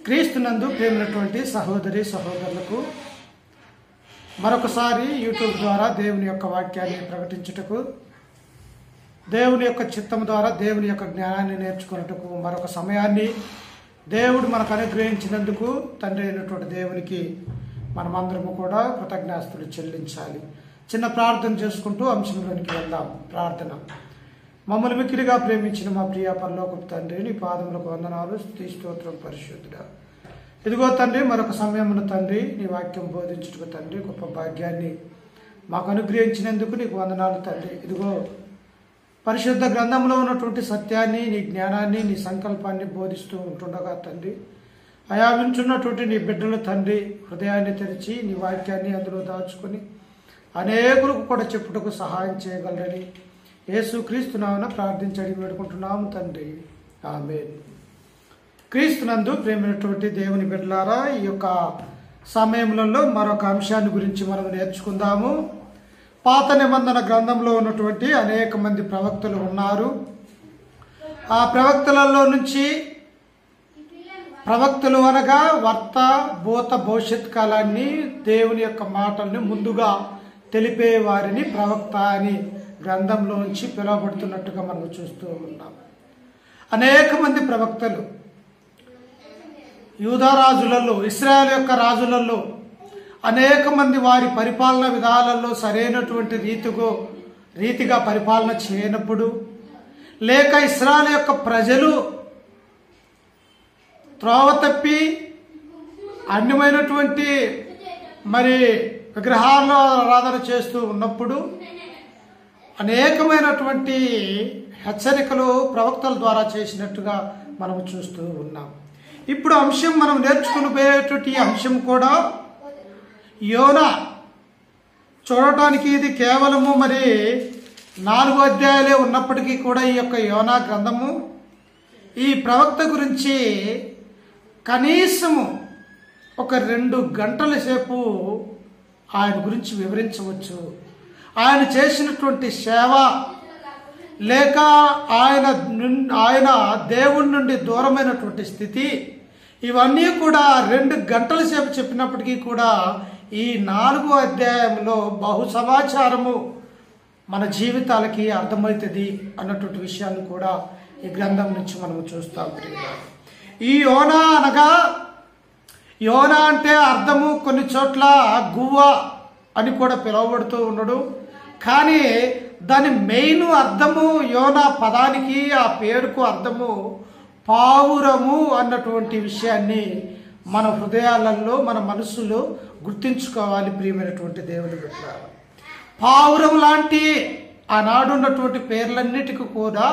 క్రీస్తునందు ప్రేమైనటువంటి సహోదరి సహోదరులకు మరొకసారి యూట్యూబ్ ద్వారా దేవుని యొక్క వాక్యాన్ని ప్రకటించుటకు, దేవుని యొక్క చిత్తం ద్వారా దేవుని యొక్క జ్ఞానాన్ని నేర్చుకున్నట్టుకు మరొక సమయాన్ని దేవుడు మనకు అనుగ్రహించినందుకు తండ్రి అయినటువంటి దేవునికి మనమందరము కూడా కృతజ్ఞాస్తులు చెల్లించాలి. చిన్న ప్రార్థన చేసుకుంటూ అంశంలోనికి వెళ్దాం. ప్రార్థన. మమ్మల్ని మిక్కిలిగా ప్రేమించిన మా ప్రియ పరలోకపు తండ్రి, నీ పాదములకు వందనాలు, స్తుతి స్తోత్రం పరిశుద్ధుడా. ఇదిగో తండ్రి, మరొక సమయమున తండ్రి నీ వాక్యం బోధించుటకు తండ్రి గొప్ప భాగ్యాన్ని మాకు అనుగ్రహించినందుకు నీకు వందనాలు తండ్రి. ఇదిగో పరిశుద్ధ గ్రంథంలో ఉన్నటువంటి సత్యాన్ని, నీ జ్ఞానాన్ని, నీ సంకల్పాన్ని బోధిస్తూ ఉంటుండగా తండ్రి, అయా వింటున్నటువంటి నీ బిడ్డలు తండ్రి హృదయాన్ని తెరిచి నీ వాక్యాన్ని అందులో దాచుకొని అనేకులకు కూడా చెప్పుటకు సహాయం చేయగలరని యేసుక్రీస్తు నామమున ప్రార్థించి అడిగి వేడుకుంటున్నాము తండ్రి. ఆమేన్. క్రీస్తునందు ప్రేమైనటువంటి దేవుని బిడ్డలారా, ఈ యొక్క సమయంలో మరొక అంశాన్ని గురించి మనం నేర్చుకుందాము. పాత నిబంధన గ్రంథంలో ఉన్నటువంటి అనేక మంది ప్రవక్తలు ఉన్నారు. ఆ ప్రవక్తలలో నుంచి ప్రవక్తలు అనగా వర్త భూత భవిష్యత్ కాలాన్ని, దేవుని యొక్క మాటల్ని ముందుగా తెలిపే వారిని ప్రవక్త అని గ్రంథంలోంచి పిలువబడుతున్నట్టుగా మనం చూస్తూ ఉన్నాం. అనేక మంది ప్రవక్తలు యూదా రాజులలో, ఇశ్రాయేలు యొక్క రాజులలో అనేక మంది వారి పరిపాలన విధానాలలో సరైనటువంటి రీతిగా పరిపాలన చేయనప్పుడు, లేక ఇశ్రాయేలు యొక్క ప్రజలు త్రోవ తప్పి అన్యమైనటువంటి మరి విగ్రహాల ఆరాధన చేస్తూ ఉన్నప్పుడు అనేకమైనటువంటి హెచ్చరికలు ప్రవక్తల ద్వారా చేసినట్టుగా మనం చూస్తూ ఉన్నాం. ఇప్పుడు అంశం మనం నేర్చుకుని పోయేటువంటి అంశం కూడా యోనా. చూడటానికి ఇది కేవలము మరి 4 అధ్యాయాలే ఉన్నప్పటికీ కూడా ఈ యొక్క యోనా గ్రంథము ఈ ప్రవక్త గురించి కనీసము ఒక 2 గంటల సేపు ఆయన గురించి వివరించవచ్చు. ఆయన చేసినటువంటి సేవ, లేక ఆయన దేవుడి నుండి దూరమైనటువంటి స్థితి, ఇవన్నీ కూడా 2 గంటల సేపు చెప్పినప్పటికీ కూడా ఈ 4వ అధ్యాయంలో బహు సమాచారము మన జీవితాలకి అర్థమవుతుంది అన్నటువంటి విషయాన్ని కూడా ఈ గ్రంథం నుంచి మనము చూస్తాం. ఈ యోనా అనగా, యోనా అంటే అర్థము కొన్ని చోట్ల గువ్వ అని కూడా పిలువబడుతూ ఉండడు. కానీ దాని మెయిన్ అర్థము, యోనా పదానికి ఆ పేరుకు అర్థము పావురము అన్నటువంటి విషయాన్ని మన హృదయాలలో, మన మనసులో గుర్తించుకోవాలి. ప్రియమైనటువంటి దేవుని బిడ్డలారా, పావురం లాంటి ఆనాడు ఉన్నటువంటి పేర్లన్నిటికీ కూడా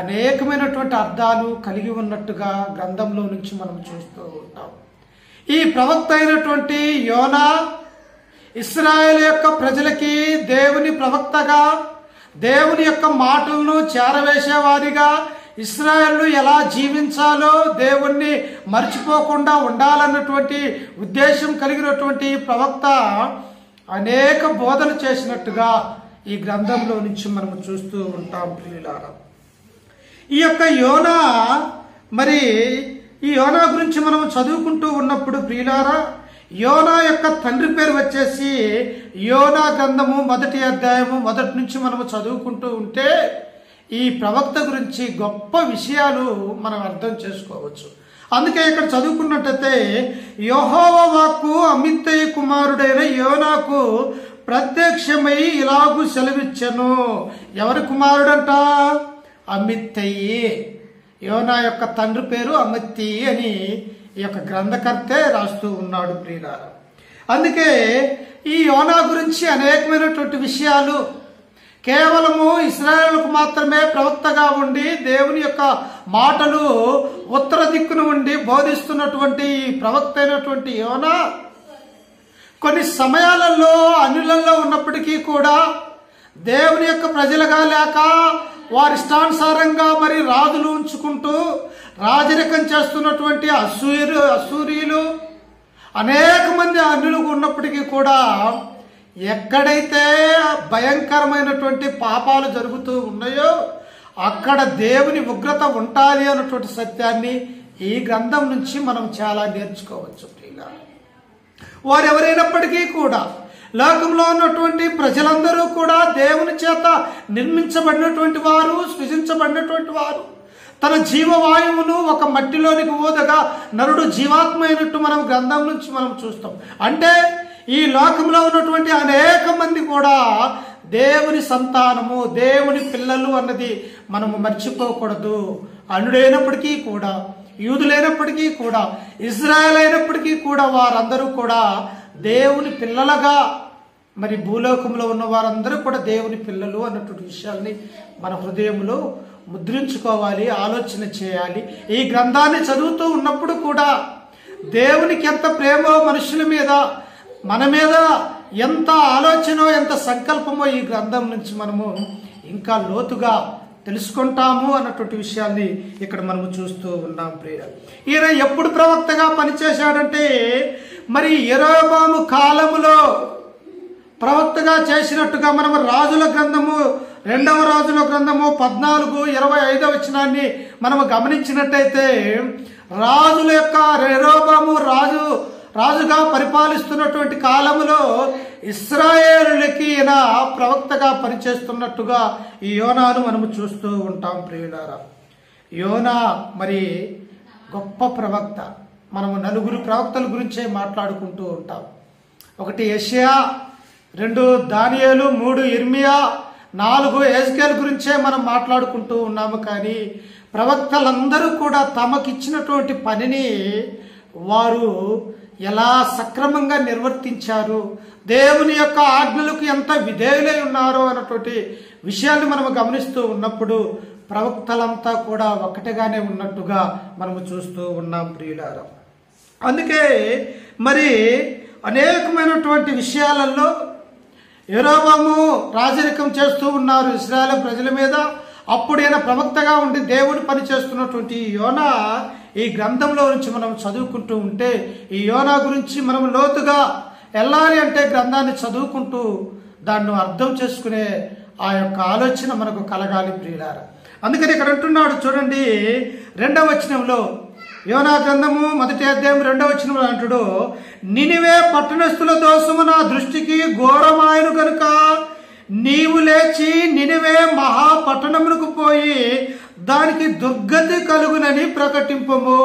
అనేకమైనటువంటి అర్థాలు కలిగి ఉన్నట్టుగా గ్రంథంలో నుంచి మనం చూస్తూ ఉంటాం. ఈ ప్రవక్త అయినటువంటి యోనా ఇశ్రాయేలు యొక్క ప్రజలకి దేవుని ప్రవక్తగా, దేవుని యొక్క మాటలను చేరవేసేవారిగా, ఇశ్రాయేలు ఎలా జీవించాలో దేవుణ్ణి మర్చిపోకుండా ఉండాలన్నటువంటి ఉద్దేశం కలిగినటువంటి ప్రవక్త అనేక బోధలు చేసినట్టుగా ఈ గ్రంథంలో నుంచి మనం చూస్తూ ఉంటాం. ప్రియులారా, ఈ యొక్క యోనా మరి ఈ యోనా గురించి మనం చదువుకుంటూ ఉన్నప్పుడు ప్రియులారా, యోనా యొక్క తండ్రి పేరు వచ్చేసి యోనా గ్రంథము 1వ అధ్యాయము 1 నుంచి మనము చదువుకుంటూ ఉంటే ఈ ప్రవక్త గురించి గొప్ప విషయాలు మనం అర్థం చేసుకోవచ్చు. అందుకే ఇక్కడ చదువుకున్నట్టయితే, యెహోవా వాక్కు అమిత్తయి కుమారుడైన యోనాకు ప్రత్యక్షమై ఇలాగు సెలవిచ్చెను. ఎవరి కుమారుడంట? అమిత్తయి. యోనా యొక్క తండ్రి పేరు అమిత్తి అని ఈ యొక్క గ్రంథకర్తే రాస్తూ ఉన్నాడు. ప్రియులారా, అందుకే ఈ యోనా గురించి అనేకమైనటువంటి విషయాలు కేవలము ఇశ్రాయేలుకు మాత్రమే ప్రవక్తగా ఉండి దేవుని యొక్క మాటలు ఉత్తర దిక్కున ఉండి బోధిస్తున్నటువంటి ప్రవక్త అయినటువంటి యోనా కొన్ని సమయాలలో అన్యులలో ఉన్నప్పటికీ కూడా దేవుని యొక్క ప్రజలుగా లేక వారి ఇష్టానుసారంగా మరి రాజులు ఉంచుకుంటూ రాజరికం చేస్తున్నటువంటి అసూరీలు అనేక మంది అన్యులు ఉన్నప్పటికీ కూడా ఎక్కడైతే భయంకరమైనటువంటి పాపాలు జరుగుతూ ఉన్నాయో అక్కడ దేవుని ఉగ్రత ఉంటుంది అన్నటువంటి సత్యాన్ని ఈ గ్రంథం నుంచి మనం చాలా నేర్చుకోవచ్చు. ప్రియులారా, వారు ఎవరైనప్పటికీ కూడా లోకంలో ఉన్నటువంటి ప్రజలందరూ కూడా దేవుని చేత నిర్మించబడినటువంటి వారు, సృజించబడినటువంటి వారు. తన జీవవాయువును ఒక మట్టిలోనికి ఊదగా నరుడు జీవాత్మ అయినట్టు మనం గ్రంథం నుంచి మనం చూస్తాం. అంటే ఈ లోకంలో ఉన్నటువంటి అనేక మంది కూడా దేవుని సంతానము, దేవుని పిల్లలు అన్నది మనము మర్చిపోకూడదు. అన్యుడైనప్పటికీ కూడా, యూదులైనప్పటికీ కూడా, ఇజ్రాయెల్ అయినప్పటికీ కూడా వారందరూ కూడా దేవుని పిల్లలుగా, మరి భూలోకంలో ఉన్న వారందరూ కూడా దేవుని పిల్లలు అన్నటువంటి విషయాల్ని మన హృదయంలో ముద్రించుకోవాలి, ఆలోచన చేయాలి. ఈ గ్రంథాన్ని చదువుతూ ఉన్నప్పుడు కూడా దేవునికి ఎంత ప్రేమో మనుషుల మీద, మన మీద ఎంత ఆలోచనో ఎంత సంకల్పమో ఈ గ్రంథం నుంచి మనము ఇంకా లోతుగా తెలుసుకుంటాము అన్నటువంటి విషయాన్ని ఇక్కడ మనము చూస్తూ ఉన్నాం. ప్రియుల, ఈయన ఎప్పుడు ప్రవక్తగా పనిచేశాడంటే మరి యెరోబాము కాలములో ప్రవక్తగా చేసినట్టుగా మనము రాజుల గ్రంథము, 2వ రాజుల గ్రంథము 14:25 వచనాన్ని మనము గమనించినట్టయితే రాజుల యొక్క యెరోబాము రాజుగా పరిపాలిస్తున్నటువంటి కాలములో ఇశ్రాయేలులకి ఈయన ప్రవక్తగా పనిచేస్తున్నట్టుగా ఈ యోనాను మనము చూస్తూ ఉంటాం. ప్రియులారా, యోనా మరి గొప్ప ప్రవక్త. మనము 4 ప్రవక్తల గురించే మాట్లాడుకుంటూ ఉంటాం. 1 యెషయా, 2 దానియేలు, 3 ఇర్మియా, 4 ఎజ్కేల్ గురించే మనం మాట్లాడుకుంటూ ఉన్నాము. కానీ ప్రవక్తలందరూ కూడా తమకిచ్చినటువంటి పనిని వారు ఎలా సక్రమంగా నిర్వర్తించారు, దేవుని యొక్క ఆజ్ఞలకు ఎంత విధేయులై ఉన్నారో అన్నటువంటి విషయాన్ని మనము గమనిస్తూ ఉన్నప్పుడు ప్రవక్తలంతా కూడా ఒకటిగానే ఉన్నట్టుగా మనము చూస్తూ ఉన్నాం. ప్రియులారా, అందుకే మరి అనేకమైనటువంటి విషయాలలో యెరోబాము రాజరికం చేస్తూ ఉన్నారు ఇశ్రాయేలు ప్రజల మీద. అప్పుడు ఈయన ప్రవక్తగా ఉండి దేవుని పని చేస్తున్నటువంటి యోనా ఈ గ్రంథంలో నుంచి మనం చదువుకుంటూ ఉంటే, ఈ యోనా గురించి మనం లోతుగా వెళ్ళాలి అంటే గ్రంథాన్ని చదువుకుంటూ దాన్ని అర్థం చేసుకునే ఆ యొక్క ఆలోచన మనకు కలగాలి. ప్రియులారా, అందుకని ఇక్కడ అంటున్నాడు చూడండి, 2వ వచనంలో, యోనా గ్రంథము 1వ అధ్యాయం 2వ వచనంలో అంటాడు, నినివే పట్టణస్థుల దోషము నా దృష్టికి ఘోరమాయను గనుక నీవు లేచి నినివే మహాపట్టణమునకు పోయి దానికి దుర్గతి కలుగునని ప్రకటింపము.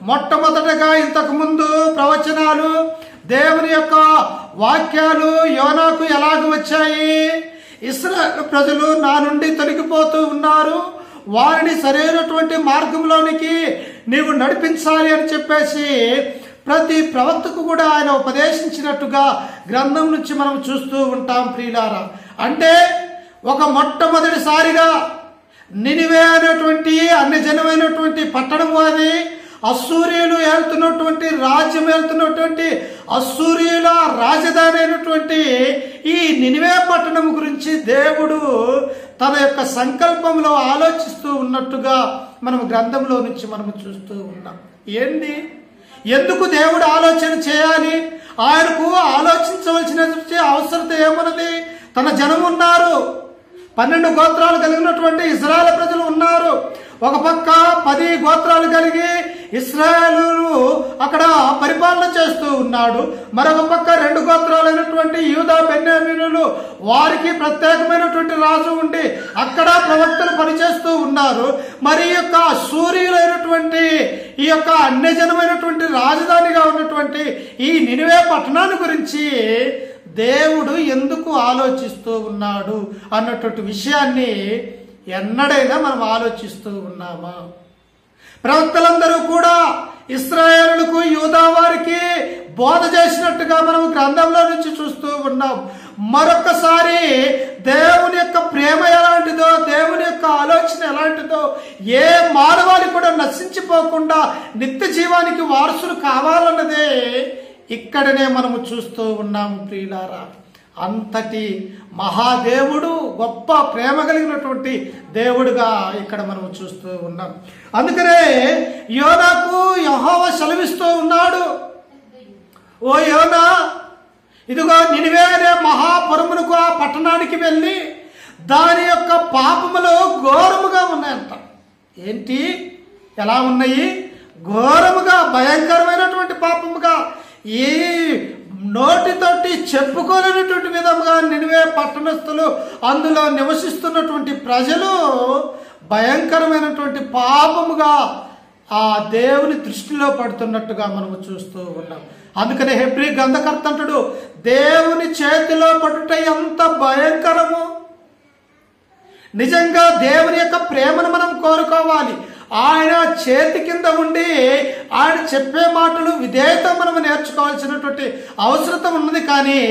మొట్టమొదటగా ఇంతకు ముందు ప్రవచనాలు, దేవుని యొక్క వాక్యాలు యోనాకు ఎలాగ వచ్చాయి? ఇశ్రాయేలు ప్రజలు నా నుండి తొలగిపోతూ ఉన్నారు, వారిని సరైనటువంటి మార్గంలోనికి నీవు నడిపించాలి అని చెప్పేసి ప్రతి ప్రవక్తకు కూడా ఆయన ఉపదేశించినట్టుగా గ్రంథం నుంచి మనం చూస్తూ ఉంటాం. ప్రియులారా, అంటే ఒక మొట్టమొదటిసారిగా నినివే అనేటువంటి అన్యజనమైనటువంటి పట్టణము, అది అస్సూరియులు ఏలుతున్నటువంటి రాజ్యం, ఏలుతున్నటువంటి అస్సూరియుల రాజధాని అయినటువంటి ఈ నినివే పట్టణం గురించి దేవుడు తన యొక్క సంకల్పంలో ఆలోచిస్తూ ఉన్నట్టుగా మనం గ్రంథంలో నుంచి మనము చూస్తూ ఉన్నాం. ఏంది, ఎందుకు దేవుడు ఆలోచన చేయాలి? ఆయనకు ఆలోచించవలసిన అవసరత ఏమన్నది? తన జనం ఉన్నారు, 12 గోత్రాలు కలిగినటువంటి ఇశ్రాయేలు ప్రజలు ఉన్నారు. ఒక పక్క 10 గోత్రాలు కలిగి ఇశ్రాయేలు అక్కడ పరిపాలన చేస్తూ ఉన్నాడు. మరొక పక్క 2 గోత్రాలైనటువంటి యూదా, బెన్యామీనులు, వారికి ప్రత్యేకమైనటువంటి రాజు ఉండి అక్కడ ప్రవక్తలు పనిచేస్తూ ఉన్నారు. మరి ఈ యొక్క సూర్యులైనటువంటి ఈ యొక్క అన్యజనమైనటువంటి రాజధానిగా ఉన్నటువంటి ఈ నినివే పట్టణాన్ని గురించి దేవుడు ఎందుకు ఆలోచిస్తూ ఉన్నాడు అన్నటువంటి విషయాన్ని ఎన్నడైనా మనం ఆలోచిస్తూ ఉన్నామా? ప్రవక్తలందరూ కూడా ఇశ్రాయేలులకు, యూదా వారికి బోధ చేసినట్టుగా మనం గ్రంథంలో నుంచి చూస్తూ ఉన్నాం. మరొకసారి దేవుని యొక్క ప్రేమ ఎలాంటిదో, దేవుని యొక్క ఆలోచన ఎలాంటిదో, ఏ మానవాళి కూడా నశించిపోకుండా నిత్య జీవానికి వారసులు కావాలన్నదే ఇక్కడనే మనము చూస్తూ ఉన్నాము. ప్రియులారా, అంతటి మహాదేవుడు, గొప్ప ప్రేమ కలిగినటువంటి దేవుడుగా ఇక్కడ మనం చూస్తూ ఉన్నాం. అందుకనే యోనాకు యెహోవా సెలవిస్తూ ఉన్నాడు, ఓ యోనా, ఇదిగో నినివే అనే మహాపురమునకు, ఆ పట్టణానికి వెళ్ళి దాని యొక్క పాపములు ఘోరముగా ఉన్నాయంట. ఏంటి, ఎలా ఉన్నాయి? ఘోరముగా భయంకరమైనటువంటి పాపముగా ఈ నోటితోటి చెప్పుకోలేనటువంటి విధముగా నినివే పట్టణస్థులు అందులో నివసిస్తున్నటువంటి ప్రజలు భయంకరమైనటువంటి పాపముగా ఆ దేవుని దృష్టిలో పడుతున్నట్టుగా మనము చూస్తూ ఉన్నాం. అందుకనే హెబ్రీ గ్రంథకర్త అంటాడు, దేవుని చేతిలో పడుట ఎంత భయంకరము. నిజంగా దేవుని యొక్క ప్రేమను మనం కోరుకోవాలి. ఆయన చేతి కింద ఉండి ఆయన చెప్పే మాటలు విధేయత మనం నేర్చుకోవాల్సినటువంటి అవసరం ఉన్నది. కానీ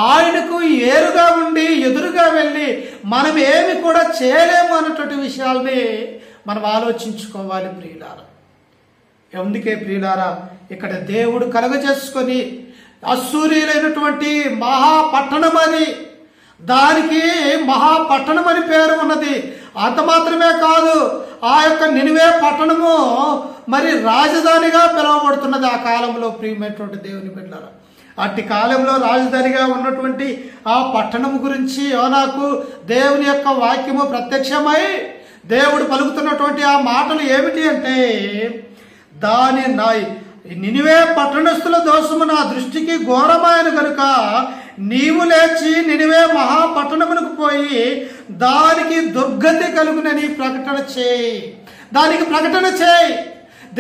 ఆయనకు ఏరుగా ఉండి ఎదురుగా వెళ్ళి మనం ఏమి కూడా చేయలేము అన్నటువంటి విషయాల్ని మనం ఆలోచించుకోవాలి ప్రియులారా. అందుకే ప్రియులారా, ఇక్కడ దేవుడు కలగజేసుకొని అశ్షూరీయులైనటువంటి మహాపట్టణం అని, దానికి మహాపట్టణం అని పేరు ఉన్నది. అంత మాత్రమే కాదు, ఆ యొక్క నినివే పట్టణము మరి రాజధానిగా పిలువబడుతున్నది ఆ కాలంలో. ప్రియమైనటువంటి దేవుని బిడ్డలారా, అట్టి కాలంలో రాజధానిగా ఉన్నటువంటి ఆ పట్టణం గురించి యోనాకు దేవుని యొక్క వాక్యము ప్రత్యక్షమై దేవుడు పలుకుతున్నటువంటి ఆ మాటలు ఏమిటి అంటే, దాని నినివే పట్టణస్థుల దోషము నా దృష్టికి ఘోరమైన గనుక నీవు లేచి నినివే మహాపట్టణమునకు పోయి దానికి దుర్గతి కలుగునని ప్రకటన చేయి. దానికి ప్రకటన చేయి.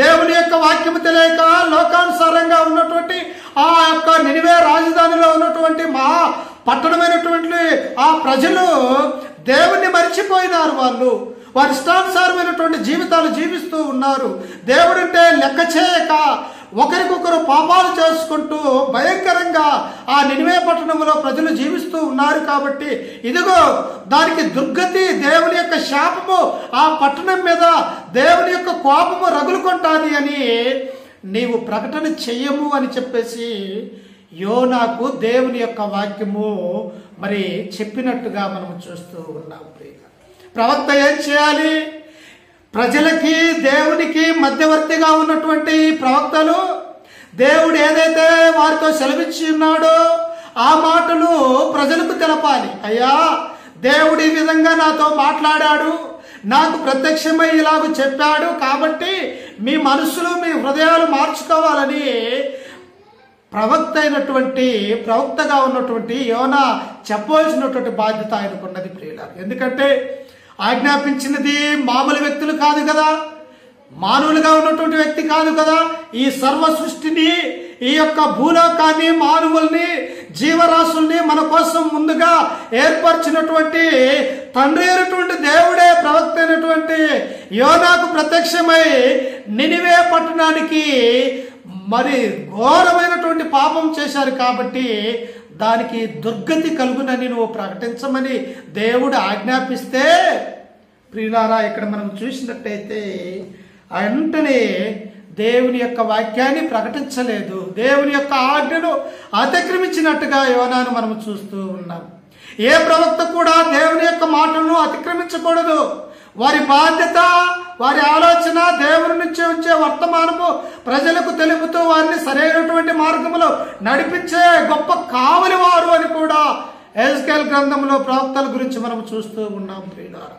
దేవుని యొక్క వాక్యము తెలియక లోకానుసారంగా ఉన్నటువంటి ఆ యొక్క నినివే రాజధానిలో ఉన్నటువంటి మహా పట్టణమైనటువంటి ఆ ప్రజలు దేవుణ్ణి మర్చిపోయినారు. వారి ఇష్టానుసారమైనటువంటి జీవితాలు జీవిస్తూ ఉన్నారు. దేవుడంటే లెక్క చేయక ఒకరికొకరు పాపాలు చేసుకుంటూ భయంకరంగా ఆ నినివే పట్టణంలో ప్రజలు జీవిస్తూ ఉన్నారు. కాబట్టి ఇదిగో దానికి దుర్గతి, దేవుని యొక్క శాపము ఆ పట్టణం మీద, దేవుని యొక్క కోపము రగులుకుంటాది అని నీవు ప్రకటన చెయ్యము అని చెప్పేసి యోనాకు దేవుని యొక్క వాక్యము మరి చెప్పినట్టుగా మనం చూస్తూ ఉన్నాం. ప్రవక్త ఏం చేయాలి? ప్రజలకి దేవునికి మధ్యవర్తిగా ఉన్నటువంటి ప్రవక్తలు దేవుడు ఏదైతే వారితో సెలవిచ్చి ఉన్నాడో ఆ మాటలు ప్రజలకు తెలపాలి. అయ్యా, దేవుడు ఈ విధంగా నాతో మాట్లాడాడు, నాకు ప్రత్యక్షమై ఇలాగ చెప్పాడు, కాబట్టి మీ మనసులు మీ హృదయాలు మార్చుకోవాలని ప్రవక్తగా ఉన్నటువంటి యోనా చెప్పవలసినటువంటి బాధ్యత ఆయనకున్నది ప్రియులారా. ఎందుకంటే ఆజ్ఞాపించినది మామూలు వ్యక్తులు కాదు కదా, మానవులుగా ఉన్నటువంటి వ్యక్తి కాదు కదా. ఈ సర్వ సృష్టిని, ఈ యొక్క భూలోకాన్ని, మానవుల్ని, జీవరాశుల్ని మన కోసం ముందుగా ఏర్పరిచినటువంటి తండ్రి అయినటువంటి దేవుడే ప్రవక్త అయినటువంటి యోనాకు ప్రత్యక్షమై నినివే పట్టణానికి మరి ఘోరమైనటువంటి పాపం చేశారు. కాబట్టి దానికి దుర్గతి కలుగునని నువ్వు ప్రకటించమని దేవుడు ఆజ్ఞాపిస్తే ప్రియులారా, ఇక్కడ మనం చూసినట్టయితే వెంటనే దేవుని యొక్క వాక్యాన్ని ప్రకటించలేదు. దేవుని యొక్క ఆజ్ఞను అతిక్రమించినట్టుగా యోనాను మనం చూస్తూ ఉన్నాం. ఏ ప్రవక్త కూడా దేవుని యొక్క మాటలను అతిక్రమించకూడదు. వారి బాధ్యత, వారి ఆలోచన దేవుని నుంచి వచ్చే వర్తమానము ప్రజలకు తెలుపుతూ వారిని సరైనటువంటి మార్గంలో నడిపించే గొప్ప కావలి వారు అని కూడా ఎహెజ్కేలు గ్రంథంలో ప్రవక్తల గురించి మనం చూస్తూ ఉన్నాం ప్రియులారా.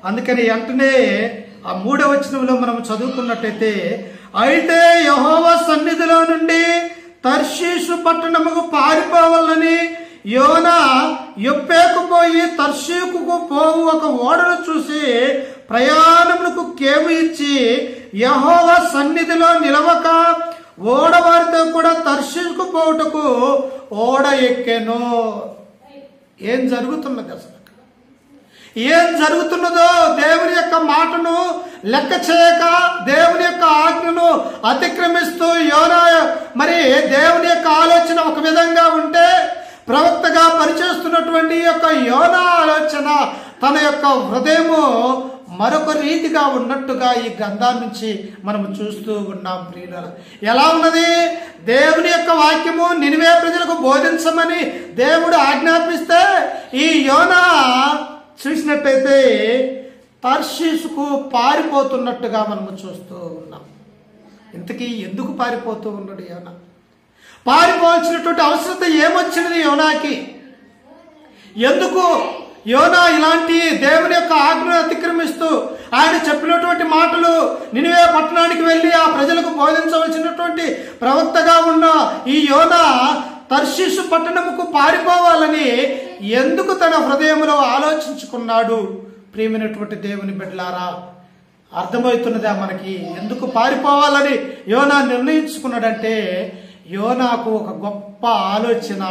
అందుకని వెంటనే ఆ 3వ వచనంలో మనం చదువుకున్నట్టయితే, అయితే యెహోవా సన్నిధిలో నుండి తర్షీషు పట్టణముకు పారిపోవాలని యోనా యొప్పేకు పోయి తర్షీకుకు పోవు ఒక ఓడను చూసి ప్రయాణములకు కేవు ఇచ్చి యెహోవా సన్నిధిలో నిలవక ఓడవారితో కూడా తర్షీకుకు పోవుటకు ఓడ ఎక్కెను. ఏం జరుగుతున్నది అసలు? ఏం జరుగుతున్నదో దేవుని యొక్క మాటను లెక్క చేయక, దేవుని యొక్క ఆజ్ఞను అతిక్రమిస్తూ యోనా మరి దేవుని యొక్క ఆలోచన ఒక విధంగా ఉంటే, ప్రవక్తగా పనిచేస్తున్నటువంటి యొక్క యోనా ఆలోచన, తన యొక్క హృదయము మరొక రీతిగా ఉన్నట్టుగా ఈ గ్రంథాన్ని నుంచి మనం చూస్తూ ఉన్నాం ప్రియులారా. ఎలా ఉన్నది? దేవుని యొక్క వాక్యము నినివే ప్రజలకు బోధించమని దేవుడు ఆజ్ఞాపిస్తే ఈ యోనా చూసినట్టయితే తర్షీషుకు పారిపోతున్నట్టుగా మనము చూస్తూ ఉన్నాం. ఇంతకీ ఎందుకు పారిపోతూ ఉన్నాడు యోనా? పారిపోవాల్సినటువంటి అవసరత ఏమొచ్చినది యోనాకి? ఎందుకు యోనా ఇలాంటి దేవుని యొక్క ఆజ్ఞను అతిక్రమిస్తూ ఆయన చెప్పినటువంటి మాటలు, నినివే పట్టణానికి వెళ్ళి ఆ ప్రజలకు బోధించవలసినటువంటి ప్రవక్తగా ఉన్న ఈ యోనా తర్షీషు పట్టణముకు పారిపోవాలని ఎందుకు తన హృదయంలో ఆలోచించుకున్నాడు? ప్రియమైనటువంటి దేవుని బిడ్డలారా, అర్థమవుతున్నదా మనకి ఎందుకు పారిపోవాలని యోనా నిర్ణయించుకున్నాడంటే, యోనాకు ఒక గొప్ప ఆలోచన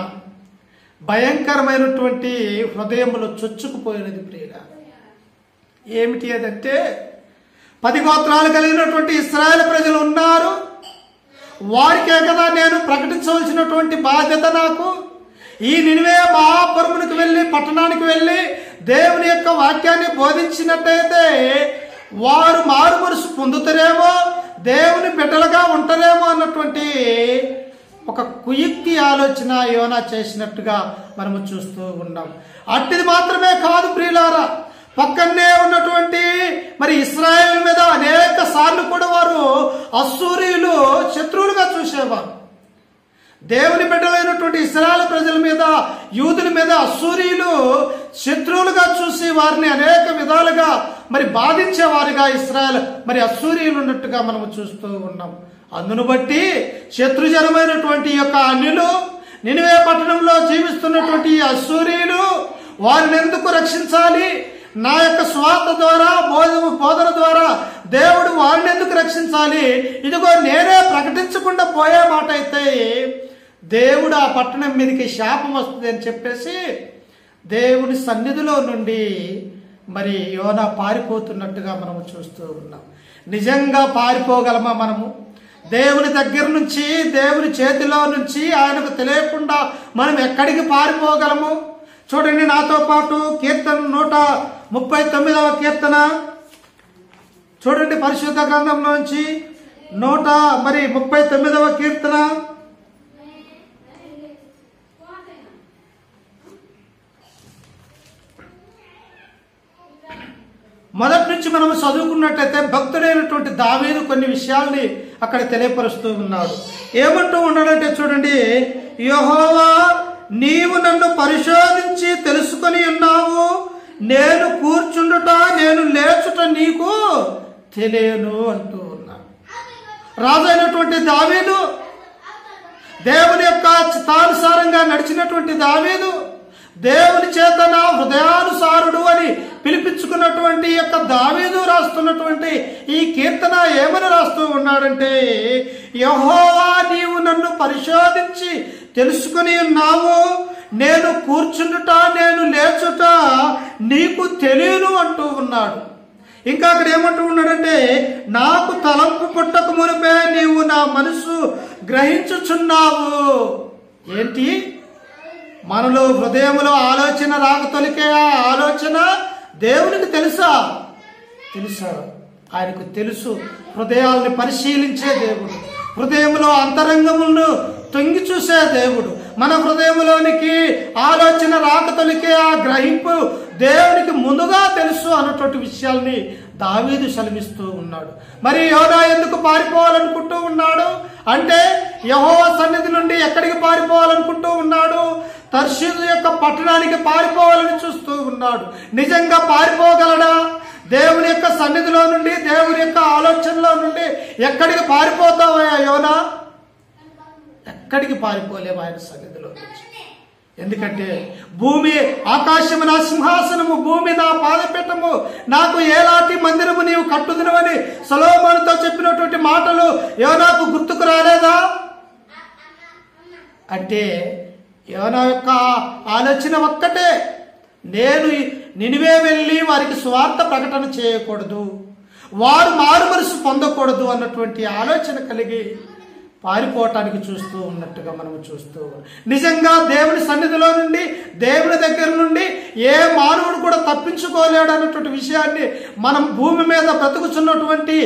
భయంకరమైనటువంటి హృదయంలో చొచ్చుకుపోయినది. ప్రియుల ఏమిటి అదంటే, 10 గోత్రాలు కలిగినటువంటి ఇశ్రాయేలు ప్రజలు ఉన్నారు. వారికే కదా నేను ప్రకటించవలసినటువంటి బాధ్యత నాకు. ఈ నినివే మహాపురమునికి వెళ్ళి పట్టణానికి వెళ్ళి దేవుని యొక్క వాక్యాన్ని బోధించినట్టయితే వారు మారు మనసు పొందుతారేమో, దేవుని బిడ్డలుగా ఉంటారేమో అన్నటువంటి ఒక కుయుక్తి ఆలోచన యోనా చేసినట్టుగా మనము చూస్తూ ఉన్నాం. అట్టిది మాత్రమే కాదు ప్రియులారా, పక్కనే ఉన్నటువంటి మరి ఇశ్రాయేల్ మీద అనేక సార్లు కూడా వారు అశ్షూరీయులు శత్రువులుగా చూసేవారు. దేవుని బిడ్డలైనటువంటి ఇశ్రాయేలు ప్రజల మీద, యూదుల మీద అశ్షూరీయులు శత్రువులుగా చూసి వారిని అనేక విధాలుగా మరి బాధించేవారుగా ఇశ్రాయేల్ మరి అశ్షూరీయులు ఉన్నట్టుగా మనము చూస్తూ ఉన్నాం. అందును బట్టి శత్రుజనమైనటువంటి యొక్క అన్యులు, నినివే పట్టణంలో జీవిస్తున్నటువంటి ఈ అశ్షూరీయులు వారిని ఎందుకు రక్షించాలి? నా యొక్క స్వార్థ ద్వారా, బోధన ద్వారా దేవుడు వారిని ఎందుకు రక్షించాలి? ఇదిగో నేనే ప్రకటించకుండా పోయే మాట అయితే దేవుడు ఆ పట్టణం మీదకి శాపం వస్తుంది అని చెప్పేసి దేవుని సన్నిధిలో నుండి మరి యోనా పారిపోతున్నట్టుగా మనము చూస్తూ ఉన్నాం. నిజంగా పారిపోగలమా మనము? దేవుని దగ్గర నుంచి, దేవుని చేతిలో నుంచి ఆయనకు తెలియకుండా మనం ఎక్కడికి పారిపోగలము? చూడండి నాతో పాటు కీర్తన 139వ కీర్తన చూడండి. పరిశుద్ధ గ్రంథంలోంచి 139వ కీర్తన మొదటి నుంచి మనం చదువుకున్నట్లయితే భక్తుడైనటువంటి దావీదు కొన్ని విషయాల్ని అక్కడ తెలియపరుస్తూ ఉన్నాడు. ఏమంటూ ఉన్నాడంటే చూడండి, యెహోవా నీవు నన్ను పరిశోధించి తెలుసుకొని ఉన్నావు, నేను కూర్చుండుట నేను లేచుట నీకు తెలియను అంటూ ఉన్నాడు. రాజైనటువంటి దావీదు, దేవుని యొక్క చిత్తానుసారంగా నడిచినటువంటి దావీదు, దేవుని చేత నా హృదయానుసారుడు అని పిలిపించుకున్నటువంటి యొక్క దావీదు రాస్తున్నటువంటి ఈ కీర్తన ఏమని రాస్తూ ఉన్నాడంటే, యెహోవా నీవు నన్ను పరిశోధించి తెలుసుకుని ఉన్నావు, నేను కూర్చుండుట నేను లేచుట నీకు తెలియను అంటూ ఉన్నాడు. ఇంకా అక్కడ ఏమంటూ ఉన్నాడంటే, నాకు తలంపు పుట్టక మునిపే నీవు నా మనసు గ్రహించుచున్నావు. ఏంటి? మనలో హృదయంలో ఆలోచన రాకతొలికే ఆ ఆలోచన దేవునికి తెలుసా? ఆయనకు తెలుసు. హృదయాల్ని పరిశీలించే దేవుడు, హృదయంలో అంతరంగములను తొంగి చూసే దేవుడు. మన హృదయంలోనికి ఆలోచన రాకతొలికే ఆ గ్రహింపు దేవునికి ముందుగా తెలుసు అన్నటువంటి విషయాల్ని దావీదు సెలవిస్తూ ఉన్నాడు. మరి యోనా ఎందుకు పారిపోవాలనుకుంటూ ఉన్నాడు అంటే, యెహోవా సన్నిధి నుండి ఎక్కడికి పారిపోవాలనుకుంటూ ఉన్నాడు? తర్షీసు యొక్క పట్టణానికి పారిపోవాలని చూస్తూ ఉన్నాడు. నిజంగా పారిపోగలడా? దేవుని యొక్క సన్నిధిలో నుండి, దేవుని యొక్క ఆలోచనలో నుండి ఎక్కడికి పారిపోతావా యోనా? ఎక్కడికి పారిపోలేవు ఆయన సన్నిధిలో నుంచి. ఎందుకంటే భూమి ఆకాశము నా సింహాసనము, భూమి నా పాదపీఠము, నాకు ఏలాంటి మందిరము నీవు కట్టుదునవని సొలొమోనుతో చెప్పినటువంటి మాటలు యోనాకు గుర్తుకు రాలేదా? అంటే యోనా యొక్క ఆలోచన ఒక్కటే, నేను నినివే వెళ్ళి వారికి స్వార్థ ప్రకటన చేయకూడదు, వారు మారు మనసు పొందకూడదు అన్నటువంటి ఆలోచన కలిగి పారిపోవటానికి చూస్తూ ఉన్నట్టుగా మనము చూస్తూ. నిజంగా దేవుని సన్నిధిలో నుండి, దేవుని దగ్గర నుండి ఏ మానవుడు కూడా తప్పించుకోలేడు అన్నటువంటి విషయాన్ని మనం భూమి మీద బ్రతుకుతున్నటువంటి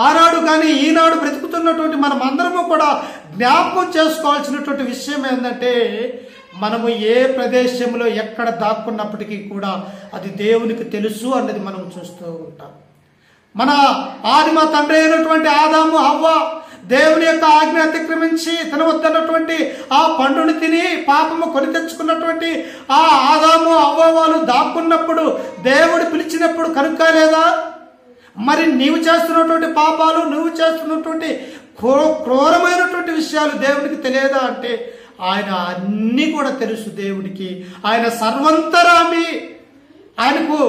ఆనాడు కానీ ఈనాడు బ్రతుకుతున్నటువంటి మనం అందరము కూడా జ్ఞాపకం చేసుకోవాల్సినటువంటి విషయం ఏంటంటే, మనము ఏ ప్రదేశంలో ఎక్కడ దాక్కున్నప్పటికీ కూడా అది దేవునికి తెలుసు అన్నది మనం చూస్తూ ఉంటాం. మన ఆదిమ తండ్రి అయినటువంటి ఆదాము హవ్వ దేవుని యొక్క ఆజ్ఞ అతిక్రమించి తినవద్దన్నటువంటి ఆ పండుని తిని పాపము కొని తెచ్చుకున్నటువంటి ఆ ఆదాము హవ్వ వాళ్ళు దాక్కున్నప్పుడు దేవుడు పిలిచినప్పుడు కనుక్కోలేదా? మరి నీవు చేస్తున్నటువంటి పాపాలు, నువ్వు చేస్తున్నటువంటి క్రూరమైనటువంటి విషయాలు దేవునికి తెలియదా అంటే ఆయన అన్నీ కూడా తెలుసు దేవుడికి. ఆయన సర్వంతరామి, ఆయనకు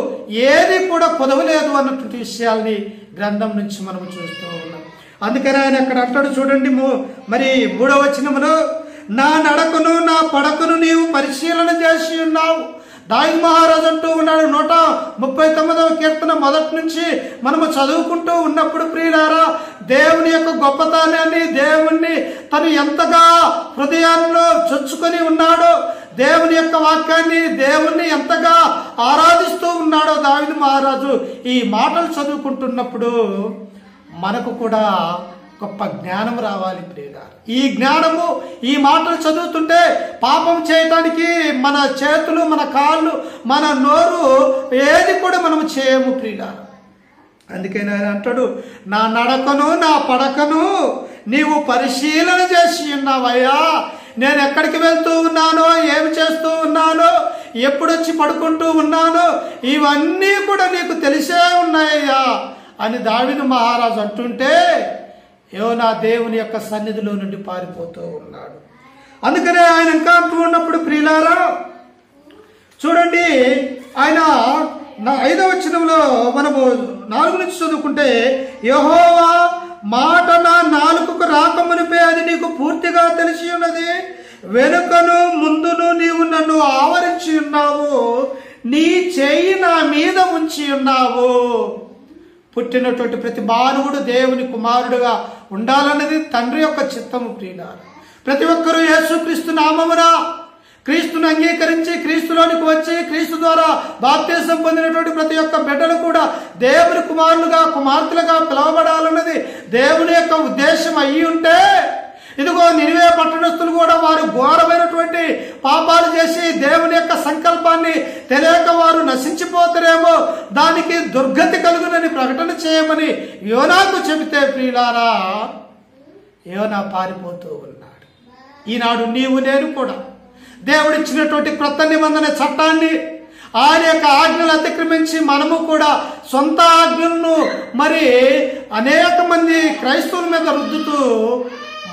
ఏది కూడా కొదవలేదు అన్నటువంటి విషయాల్ని గ్రంథం నుంచి మనం చూస్తూ ఉన్నాం. అందుకని ఆయన అక్కడ అంటాడు చూడండి, మరి 3వ వచనములో, నా నడకను నా పడకను నీవు పరిశీలన చేసి ఉన్నావు. దావీదు మహారాజు అంటూ ఉన్నాడు 139వ కీర్తన మొదటి నుంచి మనము చదువుకుంటూ ఉన్నప్పుడు ప్రియులారా, దేవుని యొక్క గొప్పతనాన్ని, దేవుణ్ణి తను ఎంతగా హృదయాల్లో చొచ్చుకొని ఉన్నాడో, దేవుని యొక్క వాక్యాన్ని, దేవుణ్ణి ఎంతగా ఆరాధిస్తూ ఉన్నాడో దావీదు మహారాజు ఈ మాటలు చదువుకుంటున్నప్పుడు మనకు కూడా గొప్ప జ్ఞానం రావాలి ప్రియులారా. ఈ జ్ఞానము, ఈ మాటలు చదువుతుంటే పాపం చేయటానికి మన చేతులు, మన కాళ్ళు, మన నోరు ఏది కూడా మనము చేయము ప్రియులారా. అందుకే ఆయన అంటాడు, నా నడకను నా పడకను నీవు పరిశీలన చేసి ఉన్నావయ్యా. నేను ఎక్కడికి వెళ్తూ ఉన్నానో, ఏమి చేస్తూ ఉన్నానో, ఎప్పుడొచ్చి పడుకుంటూ ఉన్నానో ఇవన్నీ కూడా నీకు తెలిసే ఉన్నాయ్యా అని దావీదు మహారాజు అంటుంటే యోనా దేవుని యొక్క సన్నిధిలో నుండి పారిపోతూ ఉన్నాడు. అందుకనే ఆయన ఇంకా అంటూ ఉన్నప్పుడు ప్రియులారా చూడండి, ఆయన 5వ వచనంలో మనము 4 నుంచి చదువుకుంటే, యెహోవా మాట నా నాలుకకు రాకమునిపే అది నీకు పూర్తిగా తెలిసి ఉన్నది. వెనుకను ముందును నీవు నన్ను ఆవరించి ఉన్నావు, నీ చేయి నా మీద ఉంచి ఉన్నావు. పుట్టినటువంటి ప్రతి మానవుడు దేవుని కుమారుడుగా ఉండాలన్నది తండ్రి యొక్క చిత్తము ప్రియులారా. ప్రతి ఒక్కరూ యేసుక్రీస్తు నామమున క్రీస్తును అంగీకరించి క్రీస్తులోనికి వచ్చి క్రీస్తు ద్వారా బాప్తిసం పొందినటువంటి ప్రతి ఒక్క బిడ్డలు కూడా దేవుని కుమారులుగా, కుమార్తెలుగా పిలువబడాలన్నది దేవుని యొక్క ఉద్దేశం అయ్యి ఉంటే, ఇదిగో నినివే పట్టణస్థులు కూడా వారు ఘోరమైనటువంటి పాపాలు చేసి దేవుని యొక్క సంకల్పాన్ని తెలియక వారు నశించిపోతారేమో, దానికి దుర్గతి కలుగునని ప్రకటన చేయమని యోనాకు చెబితే ప్రియులారా, యోనా పారిపోతూ ఉన్నాడు. ఈనాడు నీవు నేను కూడా దేవుడిచ్చినటువంటి క్రొత్త నిబంధన చట్టాన్ని, ఆయన యొక్క ఆజ్ఞలు అతిక్రమించి మనము కూడా సొంత ఆజ్ఞలను మరి అనేక మంది క్రైస్తవుల మీద రుద్దుతూ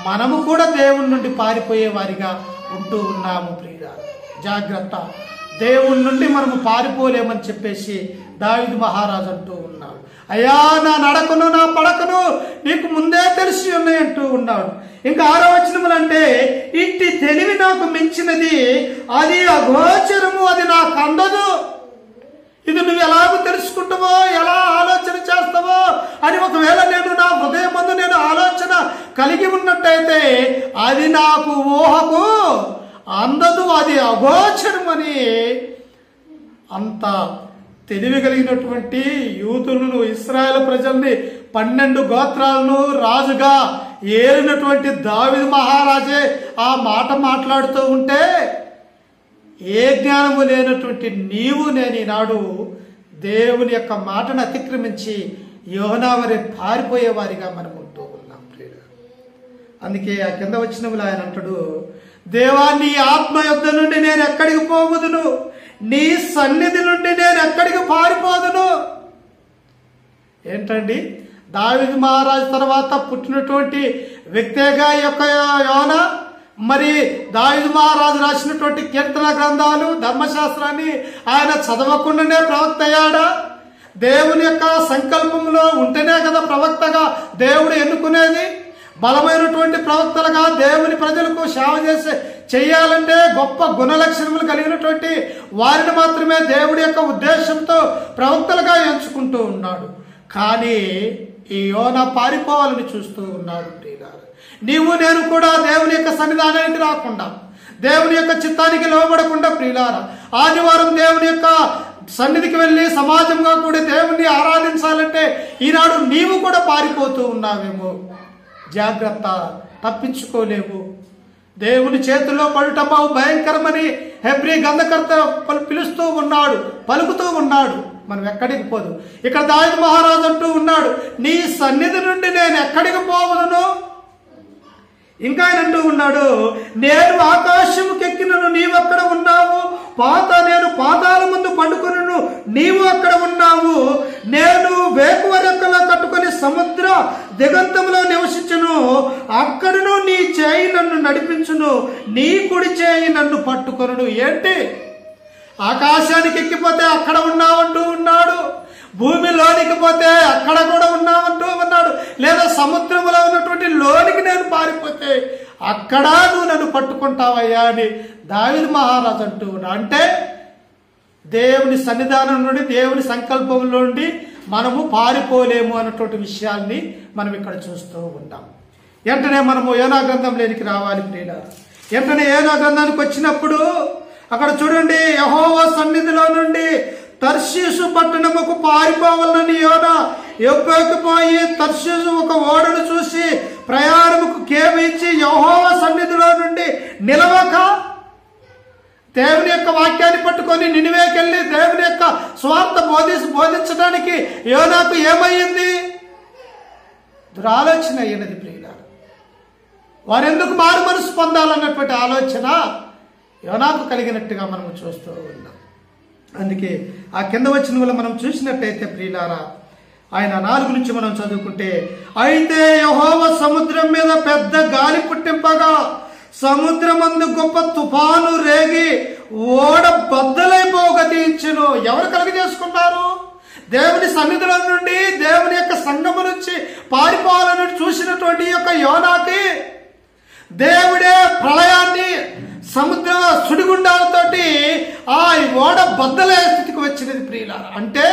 మనము కూడా దేవుని నుండి పారిపోయే వారిగా ఉంటూ ఉన్నాము ప్రియులారా. జాగ్రత్త, దేవుని నుండి మనము పారిపోలేమని చెప్పేసి దావీదు మహారాజు అంటూ ఉన్నాడు. అయ్యా నా నడకను నా పడకను నీకు ముందే తెలిసి ఉన్నాయి అంటూ ఉన్నాడు. ఇంకా 6వ వచనములు అంటే, ఇట్టి తెలివి నాకు మించినది, అది అగోచరము, అది నాకు అందదు. ఇది నువ్వు ఎలాగో తెలుసుకుంటావో, ఎలా ఆలోచన చేస్తావో అని ఒకవేళ నేను నా హృదయం ముందు నేను ఆలోచన కలిగి ఉన్నట్టయితే అది నాకు ఊహకు అందదు, అది అగోచరం అని అంత తెలివి కలిగినటువంటి యూదులను, ఇశ్రాయేలు ప్రజల్ని 12 గోత్రాలను రాజుగా ఏలినటువంటి దావీదు మహారాజే ఆ మాట మాట్లాడుతూ ఉంటే, ఏ జ్ఞానము లేనటువంటి నీవు నేను ఈనాడు దేవుని యొక్క మాటను అతిక్రమించి యోనా వలె పారిపోయే వారిగా మనం ఉంటూ ఉన్నాం ప్రియులారా. అందుకే ఆ కింద వచనములో ఆయన అంటాడు, దేవా నీ ఆత్మ యొద్ద నుండి నేను ఎక్కడికి పోవుదును, నీ సన్నిధి నుండి నేను ఎక్కడికి పారిపోదును. ఏంటండి, దావీదు మహారాజు తర్వాత పుట్టినటువంటి వ్యక్తిగా యొక్క యోనా, మరి దావీదు మహారాజు రాసినటువంటి కీర్తన గ్రంథాలు, ధర్మశాస్త్రాన్ని ఆయన చదవకుండానే ప్రవక్త అయ్యాడా? దేవుని యొక్క సంకల్పంలో ఉంటేనే కదా ప్రవక్తగా దేవుడు ఎన్నుకునేది. బలమైనటువంటి ప్రవక్తలుగా దేవుని ప్రజలకు సేవ చేయాలంటే గొప్ప గుణలక్షణములు కలిగినటువంటి వారిని మాత్రమే దేవుడి యొక్క ఉద్దేశంతో ప్రవక్తలుగా ఎంచుకుంటూ ఉన్నాడు. కానీ ఈ యోనా పారిపోవాలని చూస్తూ ఉన్నాడు ప్రియులారా. నీవు నేను కూడా దేవుని యొక్క సన్నిధానానికి రాకుండా, దేవుని యొక్క చిత్తానికి లోబడకుండా ప్రియులారా, ఆదివారం దేవుని యొక్క సన్నిధికి వెళ్ళి సమాజంగా కూడా దేవుణ్ణి ఆరాధించాలంటే ఈనాడు నీవు కూడా పారిపోతూ ఉన్నావేమో. జాగ్రత్త, తప్పించుకోలేవు. దేవుని చేతుల్లో పడుట బహు భయంకరమని హెబ్రీ గ్రంథకర్త పిలుస్తూ ఉన్నాడు, పలుకుతూ ఉన్నాడు. మనం ఎక్కడికి పోదు. ఇక్కడ దావీదు మహారాజు అంటూ ఉన్నాడు, నీ సన్నిధి నుండి నేను ఎక్కడికి పోవదును. ఇంకా ఆయన అంటూ ఉన్నాడు, నేను ఆకాశముకెక్కినను నీవు అక్కడ ఉన్నావు, నేను పాతాల ముందు పండుకొనను నీవు అక్కడ ఉన్నావు, నేను వేకువ రెక్కలా కట్టుకొని సముద్ర దిగంతంలో నివసించును, అక్కడను నీ చేయి నన్ను నడిపించును, నీ కుడి చేయి నన్ను పట్టుకొనును. ఏంటి, ఆకాశానికి ఎక్కిపోతే అక్కడ ఉన్నావంటూ ఉన్నాడు, భూమిలోనికి పోతే అక్కడ కూడా ఉన్నామంటూ ఉన్నాడు, లేదా సముద్రంలో ఉన్నటువంటి లోనికి నేను పారిపోతే అక్కడ నువ్వు నన్ను పట్టుకుంటావయ్యా అని దావీదు మహారాజు అంటూ ఉన్నాడు. అంటే దేవుని సన్నిధానం నుండి, దేవుని సంకల్పంలో నుండి మనము పారిపోలేము అన్నటువంటి విషయాల్ని మనం ఇక్కడ చూస్తూ ఉంటాం. వెంటనే మనము యోనా గ్రంథంలోనికి రావాలి ప్రియులారా. వెంటనే యోనా గ్రంథానికి వచ్చినప్పుడు అక్కడ చూడండి, యెహోవా సన్నిధిలో నుండి తర్షీసు పట్టణముకు పారిపోవాలని యోనా ఎప్పకపోయి తర్షీసు ఒక ఓడను చూసి ప్రయాణముకు కేవించి యెహోవా సన్నిధిలో నుండి నిలవక దేవుని యొక్క వాక్యాన్ని పట్టుకొని నినివేకెళ్ళి దేవుని యొక్క స్వార్థ బోధించడానికి యోనాకు ఏమయ్యింది? దురాలోచన అయినది ప్రియులారా. వారెందుకు మారు మనసు పొందాలన్నటువంటి ఆలోచన యోనాకు కలిగినట్టుగా మనం చూస్తూ ఉన్నాం. అందుకే ఆ కింద వచ్చిన వల్ల మనం చూసినట్టయితే ప్రియులారా, ఆయన 4 నుంచి మనం చదువుకుంటే, అయితే యెహోవా సముద్రం మీద పెద్ద గాలి పుట్టింపగా సముద్రమందు గొప్ప తుఫాను రేగి ఓడ బద్దలైపోగతించును. ఎవరు కలుగజేసుకున్నారు? దేవుని సన్నిధిలో నుండి, దేవుని యొక్క సంఘము నుంచి పారిపోవాలని చూసినటువంటి యొక్క యోనాకి దేవుడే ప్రళయాన్ని, సముద్ర సుడిగుండాలతోటి ఆ ఓడ బద్దలే స్థితికి వచ్చినది ప్రియులారా. అంటే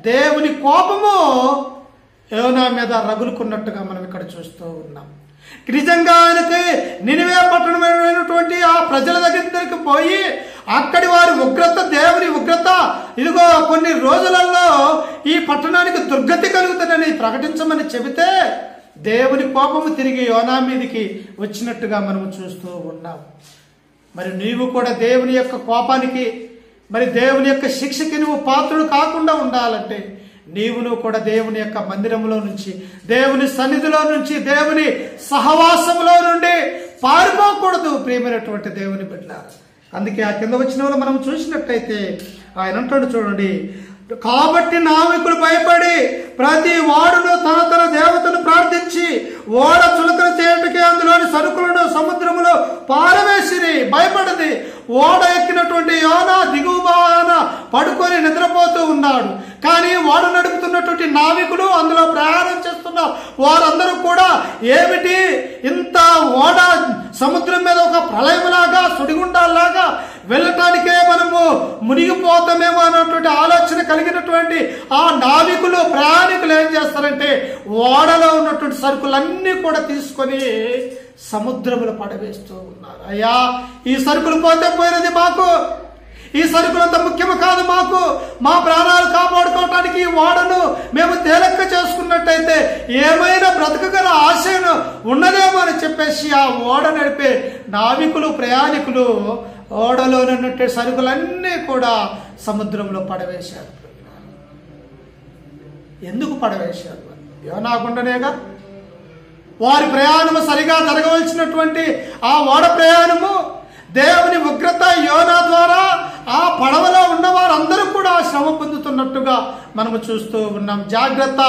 దేవుని కోపము యోనా మీద రగులుకున్నట్టుగా మనం ఇక్కడ చూస్తూ ఉన్నాం. నిజంగా ఆయనకి నినివే పట్టణమైనటువంటి ఆ ప్రజల దగ్గరికి పోయి అక్కడి వారి ఉగ్రత, దేవుని ఉగ్రత, ఇదిగో కొన్ని రోజులలో ఈ పట్టణానికి దుర్గతి కలుగుతుందని ప్రకటించమని చెబితే దేవుని కోపము తిరిగి యోనా మీదకి వచ్చినట్టుగా మనం చూస్తూ ఉన్నాం. మరి నీవు కూడా దేవుని యొక్క కోపానికి, మరి దేవుని యొక్క శిక్షకి నువ్వు పాత్రుడు కాకుండా ఉండాలంటే నీవును కూడా దేవుని యొక్క మందిరంలో నుంచి, దేవుని సన్నిధిలో నుంచి, దేవుని సహవాసంలో నుండి పారిపోకూడదు ప్రియమైనటువంటి దేవుని బిడ్డలారా. అందుకే ఆ కింద వచ్చిన వాళ్ళు మనం చూసినట్టయితే ఆయన అంటాడు చూడండి, కాబట్టి నావికులు భయపడి ప్రతి వాడును తన తన దేవతను ప్రార్థించి ఓడ చులకన చేయటకే అందులోని సరుకులను సముద్రములో పారవేసిరి. భయపడింది. ఓడ ఎక్కినటువంటి యోనా దిగువన పడుకొని నిద్రపోతూ ఉన్నాడు. కానీ ఓడ నడుపుతున్నటువంటి నావికులు, అందులో ప్రయాణం చేస్తున్న వారందరూ కూడా ఏమిటి, ఇంత ఓడ సముద్రం మీద ఒక ప్రళయంలాగా, సుడిగుండాలాగా వెళ్ళటానికే మనము మునిగిపోతామేమో అన్నటువంటి ఆలోచన కలిగినటువంటి ఆ నావికులు, ప్రయాణికులు ఏం చేస్తారంటే ఓడలో ఉన్నటువంటి సరుకులన్నీ కూడా తీసుకొని సముద్రములో పడవేస్తూ ఉన్నారు. అయ్యా, ఈ సరుకులు పోతే పోయినది మాకు, ఈ సరుకులంత ముఖ్యము కాదు మాకు, మా ప్రాణాలు కాపాడుకోవటానికి ఈ ఓడను మేము తేలిక చేసుకున్నట్టయితే ఏమైనా బ్రతకగల ఆశను ఉన్నదేమో అని చెప్పేసి ఆ ఓడ నడిపే నావికులు, ప్రయాణికులు ఓడలోనున్నట్టు సరుకులన్నీ కూడా సముద్రంలో పడవేశారు. ఎందుకు పడవేశారు? యోనాకుండానేగా. వారి ప్రయాణము సరిగా జరగవలసినటువంటి ఆ ఓడ ప్రయాణము దేవుని ఉగ్రత యోనా ద్వారా ఆ పడవలో ఉన్న వారందరూ కూడా శ్రమ పొందుతున్నట్టుగా మనము చూస్తూ ఉన్నాం. జాగ్రత్త,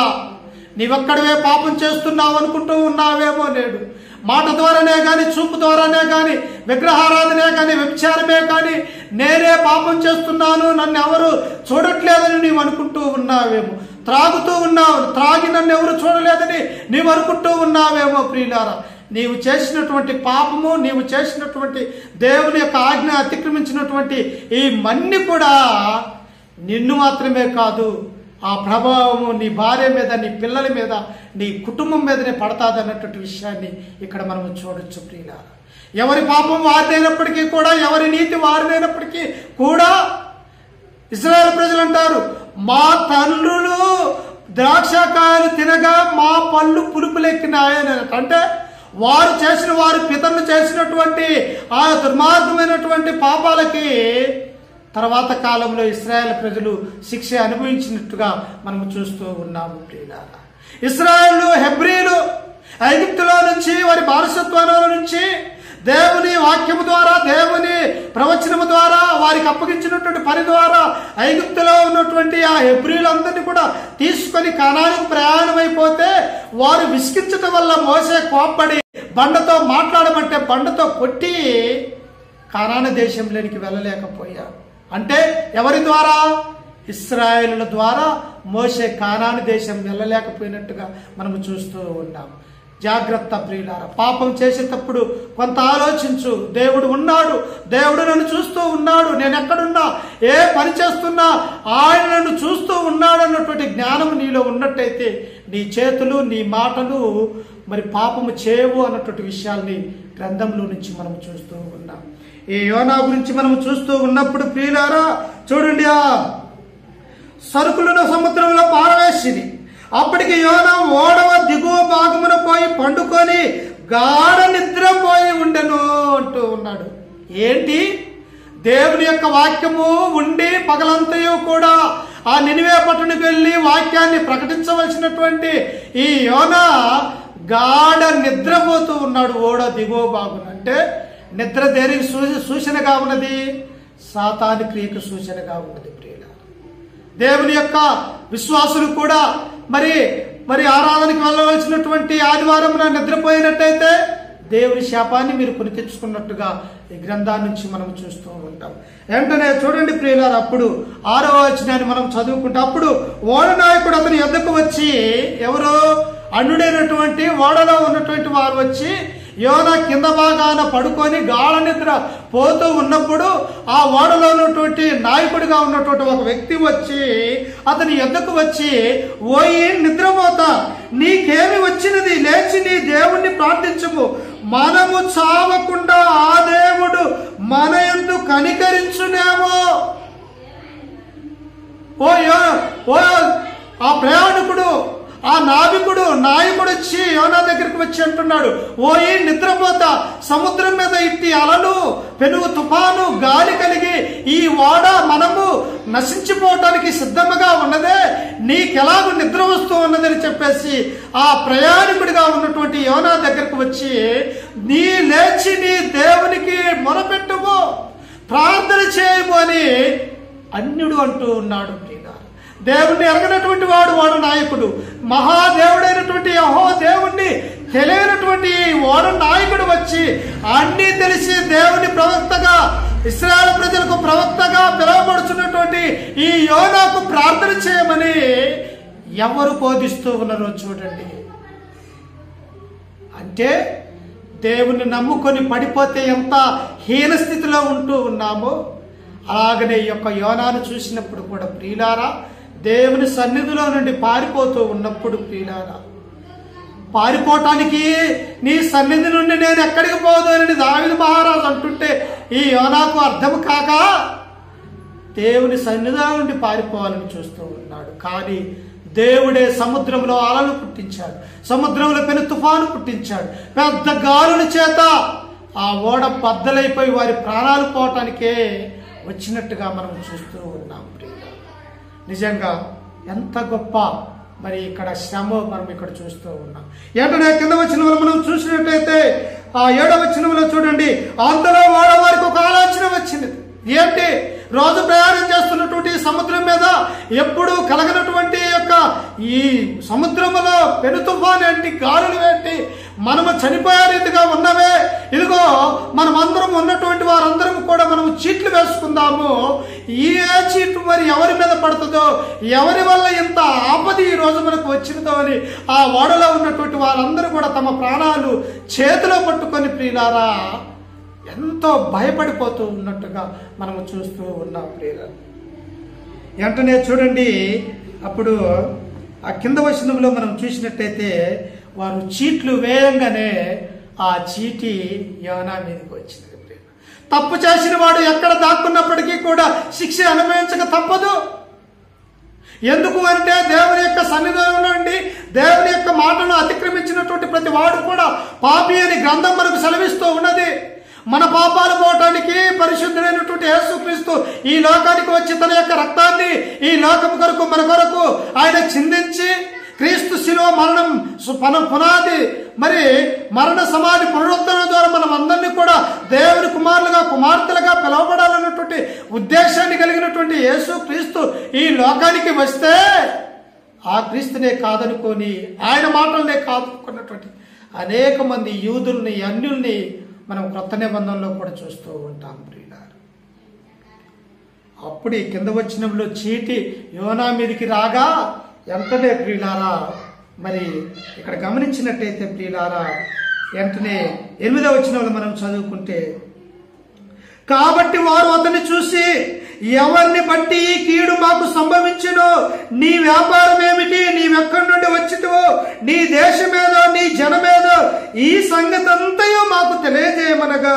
నీవెక్కడవే పాపం చేస్తున్నావు అనుకుంటూ ఉన్నావేమో నేడు. మాట ద్వారానే కానీ, చూపు ద్వారానే కానీ, విగ్రహారాధనే కానీ, వ్యభిచారమే కానీ, నేనే పాపం చేస్తున్నాను, నన్ను ఎవరు చూడట్లేదని నీవు అనుకుంటూ ఉన్నావేమో. త్రాగుతూ ఉన్నావు, త్రాగి నన్ను ఎవరు చూడలేదని నీవు అనుకుంటూ ఉన్నావేమో. ప్రియులారా, నీవు చేసినటువంటి పాపము, నీవు చేసినటువంటి దేవుని యొక్క ఆజ్ఞ అతిక్రమించినటువంటి ఈ మన్ని కూడా నిన్ను మాత్రమే కాదు, ఆ ప్రభావము నీ భార్య మీద, నీ పిల్లల మీద, నీ కుటుంబం మీదనే పడతాది అన్నటువంటి విషయాన్ని ఇక్కడ మనం చూడొచ్చు. ప్రియులారా, ఎవరి పాపం వారిదైనప్పటికీ కూడా, ఎవరి నీతి వారిదైనప్పటికీ కూడా ఇశ్రాయేలు ప్రజలు అంటారు, మా తండ్రులు ద్రాక్షకాయలు తినగా మా పళ్ళు పులుపులెక్కినాయని. అంటే వారు చేసిన, వారి పితరులు చేసినటువంటి ఆ దుర్మార్గమైనటువంటి పాపాలకి తర్వాత కాలంలో ఇశ్రాయేలు ప్రజలు శిక్ష అనుభవించినట్టుగా మనము చూస్తూ ఉన్నాము. ప్రియులారా, ఇశ్రాయేలు హెబ్రీలు ఐగుప్తులో నుంచి వారి బానిసత్వంలో నుంచి దేవుని వాక్యము ద్వారా, దేవుని ప్రవచనము ద్వారా, వారికి అప్పగించినటువంటి పని ద్వారా ఐగుప్తులో ఉన్నటువంటి ఆ హెబ్రీలందరినీ కూడా తీసుకొని కనానికి ప్రయాణమైపోతే వారు విసిగించటం వల్ల మోసే కోప్పడి బండతో మాట్లాడమంటే బండతో కొట్టి కనాను దేశంలోనికి వెళ్ళలేకపోయారు. అంటే ఎవరి ద్వారా? ఇశ్రాయేలుల ద్వారా మోసే కనాను దేశం వెళ్ళలేకపోయినట్టుగా మనము చూస్తూ ఉన్నాం. జాగ్రత్త ప్రియులారా, పాపం చేసేటప్పుడు కొంత ఆలోచించు. దేవుడు ఉన్నాడు, దేవుడు నన్ను చూస్తూ ఉన్నాడు, నేను ఎక్కడున్నా, ఏ పని చేస్తున్నా ఆయన నన్ను చూస్తూ ఉన్నాడు అన్నటువంటి జ్ఞానం నీలో ఉన్నట్టయితే నీ చేతులు, నీ మాటలు మరి పాపము చేయవు అన్నటువంటి విషయాల్ని గ్రంథంలో నుంచి మనం చూస్తూ ఉన్నాం. ఈ యోనా గురించి మనం చూస్తూ ఉన్నప్పుడు ప్రియులారా చూడండి, ఆ సరుకులను సముద్రంలో పారవేసింది. అప్పటికి యోనా ఓడవ దిగువ భాగమున పోయి పండుకొని గాఢ నిద్రపోయి ఉండెను అంటూ ఉన్నాడు. ఏంటి? దేవుని యొక్క వాక్యము ఉండి పగలంతయు కూడా ఆ నినివే పట్టణానికి వెళ్ళి వాక్యాన్ని ప్రకటించవలసినటువంటి ఈ యోనా గాఢ నిద్రపోతూ ఉన్నాడు ఓడ దిగువ భాగం. అంటే నిద్ర దేనికి సూచనగా ఉన్నది? సాతాను క్రియకు సూచనగా ఉన్నది. దేవుని యొక్క విశ్వాసులు కూడా మరి ఆరాధనకి వెళ్ళవలసినటువంటి ఆదివారం నిద్రపోయినట్టయితే దేవుని శాపాన్ని మీరు కొని తెచ్చుకున్నట్టుగా ఈ గ్రంథాన్ని నుంచి మనం చూస్తూ ఉంటాం. వెంటనే చూడండి ప్రియులారా, అప్పుడు 6వ వచనాన్ని మనం చదువుకుంటే, అప్పుడు ఓడ నాయకుడు అతని యొద్దకు వచ్చి, ఎవరు? అన్యుడైనటువంటి ఓడలో ఉన్నటువంటి వారు వచ్చి యోనా కింద భాగాన పడుకొని గాఢ నిద్ర పోతూ ఉన్నప్పుడు ఆ ఓడలో ఉన్నటువంటి నాయకుడిగా ఉన్నటువంటి ఒక వ్యక్తి వచ్చి అతని యొద్దకు వచ్చి, ఓయి నిద్రపోతా, నీకేమి వచ్చినది? లేచి నీ దేవుణ్ణి ప్రార్థించుము, మనము చావకుండా ఆ దేవుడు మన యందు కనికరించునేమో. ఆ ప్రయాణికుడు, ఆ నాయకుడు వచ్చి యోనా దగ్గరికి వచ్చి అంటున్నాడు, ఓయి నిద్రపోతా, సముద్రం మీద ఇట్టి అలలు, పెనుగు తుఫాను, గాలి కలిగి ఈ ఓడ మనము నశించిపోవటానికి సిద్ధముగా ఉన్నదే, నీకెలాగూ నిద్ర వస్తూ ఉన్నదని చెప్పేసి ఆ ప్రయాణికుడిగా ఉన్నటువంటి యోనా దగ్గరకు వచ్చి, నీ లేచి నీ దేవునికి మొరపెట్టుము, ప్రార్థన చేయము అని అన్యుడు అంటూ ఉన్నాడు. దేవుణ్ణి ఎరగనటువంటి వాడు నాయకుడు, మహాదేవుడైనటువంటి యెహోవా దేవుణ్ణి తెలియనటువంటి ఓడ నాయకుడు వచ్చి అన్నీ తెలిసి దేవుని ప్రవక్తగా, ఇశ్రాయేలు ప్రజలకు ప్రవక్తగా పిలువబడుచున్నటువంటి ఈ యోనాకు ప్రార్థన చేయమని ఎవరు బోధిస్తూ ఉన్నారో చూడండి. అంటే దేవుని నమ్ముకొని పడిపోతే ఎంత హీన స్థితిలో ఉంటూ ఉన్నామో అలాగనే ఈ యొక్క యోనాను చూసినప్పుడు కూడా ప్రియులారా, దేవుని సన్నిధిలో నుండి పారిపోతూ ఉన్నప్పుడు ప్రియులారా, పారిపోవటానికి నీ సన్నిధి నుండి నేను ఎక్కడికి పోదు అని దావీదు మహారాజు అంటుంటే ఈ యోనాకు అర్థం కాక దేవుని సన్నిధిలో నుండి పారిపోవాలని చూస్తూ ఉన్నాడు. కానీ దేవుడే సముద్రంలో అలలు పుట్టించాడు, సముద్రంలో పెను తుఫాను పుట్టించాడు, పెద్ద గాలుల చేత ఆ ఓడ బద్దలైపోయి వారి ప్రాణాలు పోవటానికే వచ్చినట్టుగా మనం చూస్తూ ఉన్నాం. నిజంగా ఎంత గొప్ప మరి ఇక్కడ శ్రమ మనం ఇక్కడ చూస్తూ ఉన్నాం. ఏంటనే కింద వచనంలో మనం చూసినట్టయితే ఆ 7వ వచనంలో చూడండి, అంతలో వారికి ఒక ఆలోచన వచ్చింది. ఏంటి? రోజు ప్రయాణం చేస్తున్నటువంటి సముద్రం మీద ఎప్పుడు కలగనటువంటి యొక్క ఈ సముద్రంలో పెను తుఫాను ఏంటి, గాలులు ఏంటి, మనము చనిపోయే రీతిగా ఉన్నవే, ఇదిగో మనమందరం ఉన్నటువంటి వారందరం కూడా మనము చీట్లు వేసుకుందాము, ఏ చీట్లు మరి ఎవరి మీద పడుతుందో, ఎవరి వల్ల ఇంత ఆపద ఈ రోజు మనకు వచ్చినదో అని ఆ ఓడలో ఉన్నటువంటి వారందరూ కూడా తమ ప్రాణాలు చేతిలో పట్టుకొని ప్రియులారా ఎంతో భయపడిపోతూ ఉన్నట్టుగా మనము చూస్తూ ఉన్నాం ప్రియులారా. వెంటనే చూడండి, అప్పుడు ఆ కింద వచనంలో మనం చూసినట్టయితే వారు చీట్లు వేయంగానే ఆ చీటి యోనా మీదకి వచ్చింది. తప్పు చేసిన వాడు ఎక్కడ దాక్కున్నప్పటికీ కూడా శిక్ష అనుభవించక తప్పదు. ఎందుకు అంటే దేవుని యొక్క సన్నిధిలో నుండి దేవుని యొక్క మాటను అతిక్రమించినటువంటి ప్రతి వాడు కూడా పాపి అని గ్రంథం మనకు సెలవిస్తూ ఉన్నది. మన పాపాలు పోవటానికి పరిశుద్ధుడైనటువంటి యేసుక్రీస్తు ఈ లోకానికి వచ్చి తన యొక్క రక్తాన్ని ఈ లోకం కొరకు మన కొరకు ఆయన చిందించి క్రీస్తు శిలువ మరణం పునాది, మరి మరణ సమాధి పునరుద్ధరణ ద్వారా మనం అందరినీ కూడా దేవుని కుమారులుగా కుమార్తెలుగా పిలువబడాలన్నటువంటి ఉద్దేశాన్ని కలిగినటువంటి యేసు క్రీస్తు ఈ లోకానికి వస్తే ఆ క్రీస్తునే కాదనుకొని ఆయన మాటలనే కాదనుకున్నటువంటి అనేక మంది యూదుల్ని అన్యుల్ని మనం క్రొత్త నిబంధనలో కూడా చూస్తూ ఉంటాం ప్రియులారా. అప్పుడు ఈ కింద వచనంలో చీటి యోనా మీదకి రాగా వెంటనే ప్రియులారా, మరి ఇక్కడ గమనించినట్టయితే ప్రియులారా, వెంటనే 8వ వచనంలో మనం చదువుకుంటే, కాబట్టి వారు అతన్ని చూసి, ఎవరిని బట్టి ఈ కీడు మాకు సంభవించునో, నీ వ్యాపారం ఏమిటి, నీవెక్కడి నుండి వచ్చినవో, నీ దేశమేదో, నీ జనమేదో, ఈ సంగతి అంతయో మాకు తెలియజేయమనగా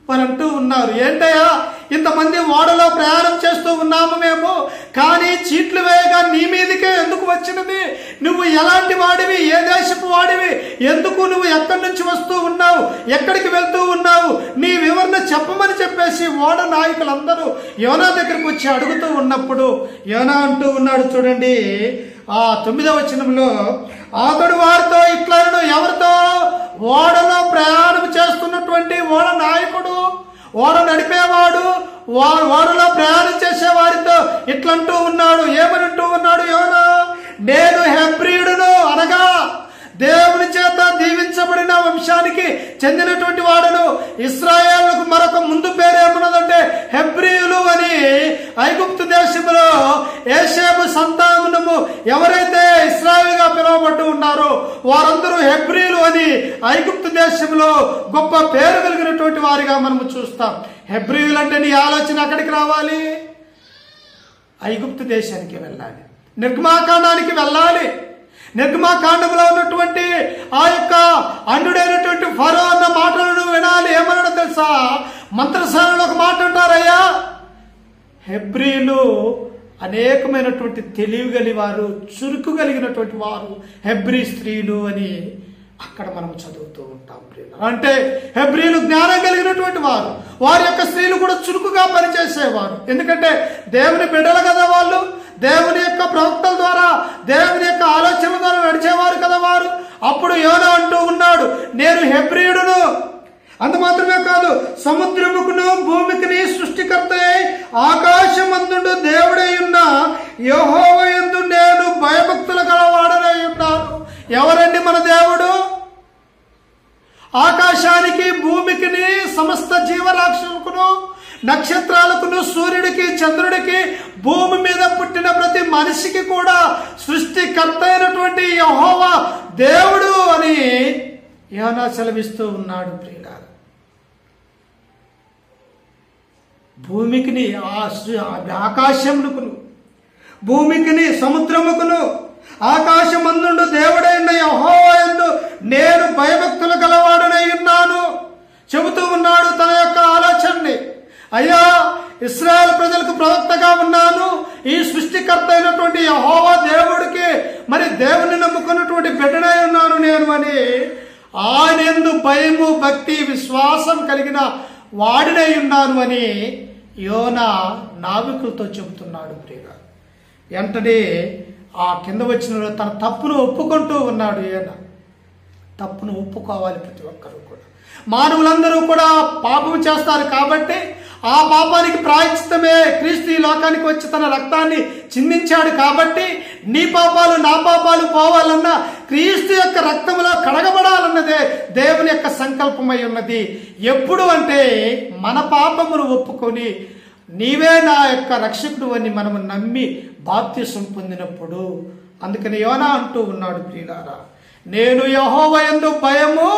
వారు అంటూ ఉన్నారు. ఏంటయ్యా, ఇంతమంది ఓడలో ప్రయాణం చేస్తూ ఉన్నాము మేము, కానీ చీట్లు వేయగా నీ మీదకే ఎందుకు వచ్చినది? నువ్వు ఎలాంటి వాడివి, ఏ దేశపు వాడివి, ఎందుకు నువ్వు ఎక్కడి నుంచి వస్తూ ఉన్నావు, ఎక్కడికి వెళ్తూ ఉన్నావు, నీ వివరణ చెప్పమని చెప్పేసి ఓడ నాయకులందరూ యోనా దగ్గరికి వచ్చి అడుగుతూ ఉన్నప్పుడు యోనా అంటూ ఉన్నాడు. చూడండి ఆ 9వ వచనంలో, అతడు వారితో ఇట్లను, ఎవరితో? ఓడలో ప్రయాణం చేస్తున్నటువంటి ఓడ నాయకుడు, ఓడ నడిపేవాడు, ఓడలో ప్రయాణం చేసే వారితో ఇట్లంటూ ఉన్నాడు. ఏమనంటూ ఉన్నాడు యోనా? నేను హెబ్రీయుడును, అనగా దేవుని చేత దీవించబడిన వంశానికి చెందినటువంటి వాడును. ఇశ్రాయేలుకు మరొక ముందు పేరేమున్నదంటే హెబ్రీయులు అని. ఐగుప్తు దేశంలో ఏషేబు సంతానము ఎవరైతే ఇశ్రాయేలుగా పిలువబడ్డు ఉన్నారో వారందరూ హెబ్రీయులు అని ఐగుప్తు దేశంలో గొప్ప పేరు కలిగినటువంటి వారిగా మనము చూస్తాం. హెబ్రీయులు అంటే నీ ఆలోచన ఎక్కడికి రావాలి? ఐగుప్తు దేశానికి వెళ్ళాలి, నిర్గమాకాండానికి వెళ్ళాలి. నిర్గమాకాండంలో ఉన్నటువంటి ఆ యొక్క అండుడైనటువంటి ఫరో అన్న మాటలను వినాలి. ఏమన్నా తెలుసా? మంత్రశాలలో ఒక మాట అంటారయ్యా, హెబ్రీలు అనేకమైనటువంటి తెలివి కలిగి వారు, చురుకు కలిగినటువంటి వారు హెబ్రీ స్త్రీలు అని అక్కడ మనం చదువుతూ ఉంటాం. అంటే హెబ్రీలు జ్ఞానం కలిగినటువంటి వారు, వారి యొక్క స్త్రీలు కూడా చురుకుగా పనిచేసేవారు. ఎందుకంటే దేవుని బిడ్డలు కదా వాళ్ళు, దేవుని యొక్క ప్రవక్తల ద్వారా, దేవుని యొక్క ఆలోచనల ద్వారా నడిచేవారు కదా వారు. అప్పుడు యోనా అంటూ ఉన్నాడు, నేను హెబ్రీయుడును. అంత మాత్రమే కాదు, సముద్రముకును భూమికిని సృష్టికర్త ఆకాశమందుండు దేవుడై ఉన్న యెహోవా యందు నేను భయభక్తులు గలవాడనై ఉన్నాను. ఎవరండి మన దేవుడు? ఆకాశానికి, భూమికిని, సమస్త జీవరాశులకును, నక్షత్రాలకును, సూర్యుడికి, చంద్రుడికి, భూమి మీద పుట్టిన ప్రతి మనిషికి కూడా సృష్టికర్త అయినటువంటి యెహోవా దేవుడు అని యోనా సెలవిస్తూ ఉన్నాడు. ప్రియులారా, భూమికిని, ఆకాశమునకును, భూమికిని, సముద్రముకును, ఆకాశమందుండు దేవుడైన యెహోవా యందు నేను భయభక్తులు గలవాడనై ఉన్నాను చెబుతూ ఉన్నాడు తన యొక్క ఆలోచనని. అయ్యా, ఇశ్రాయేల్ ప్రజలకు ప్రవక్తగా ఉన్నాను, ఈ సృష్టికర్త అయినటువంటి యెహోవా దేవుడికి మరి దేవుని నమ్ముకున్నటువంటి బిడ్డనై ఉన్నాను నేను అని ఆయన యందు భయము, భక్తి, విశ్వాసం కలిగిన వాడినై ఉన్నాను అని యోనా నావికులతో చెబుతున్నాడు. ప్రియుగా, వెంటనే ఆ కింద వచ్చిన తన తప్పును ఒప్పుకుంటూ ఉన్నాడు. యోనా తప్పును ఒప్పుకోవాలి ప్రతి ఒక్కరూ కూడా. మానవులందరూ కూడా పాపం చేస్తారు కాబట్టి ఆ పాపానికి ప్రాయశ్చిత్తమే క్రీస్తు ఈ లోకానికి వచ్చి తన రక్తాన్ని చిందించాడు. కాబట్టి నీ పాపాలు నా పాపాలు పోవాలన్నా క్రీస్తు యొక్క రక్తంలో కడగబడాలన్నదే దేవుని యొక్క సంకల్పమై ఉన్నది. ఎప్పుడు అంటే మన పాపమును ఒప్పుకొని నీవే నా యొక్క రక్షకుడు అని మనము నమ్మి బాప్తిసం పొందినప్పుడు. అందుకని యోనా అంటూ ఉన్నాడు, ప్రియులారా, నేను యెహోవా యందు భయము,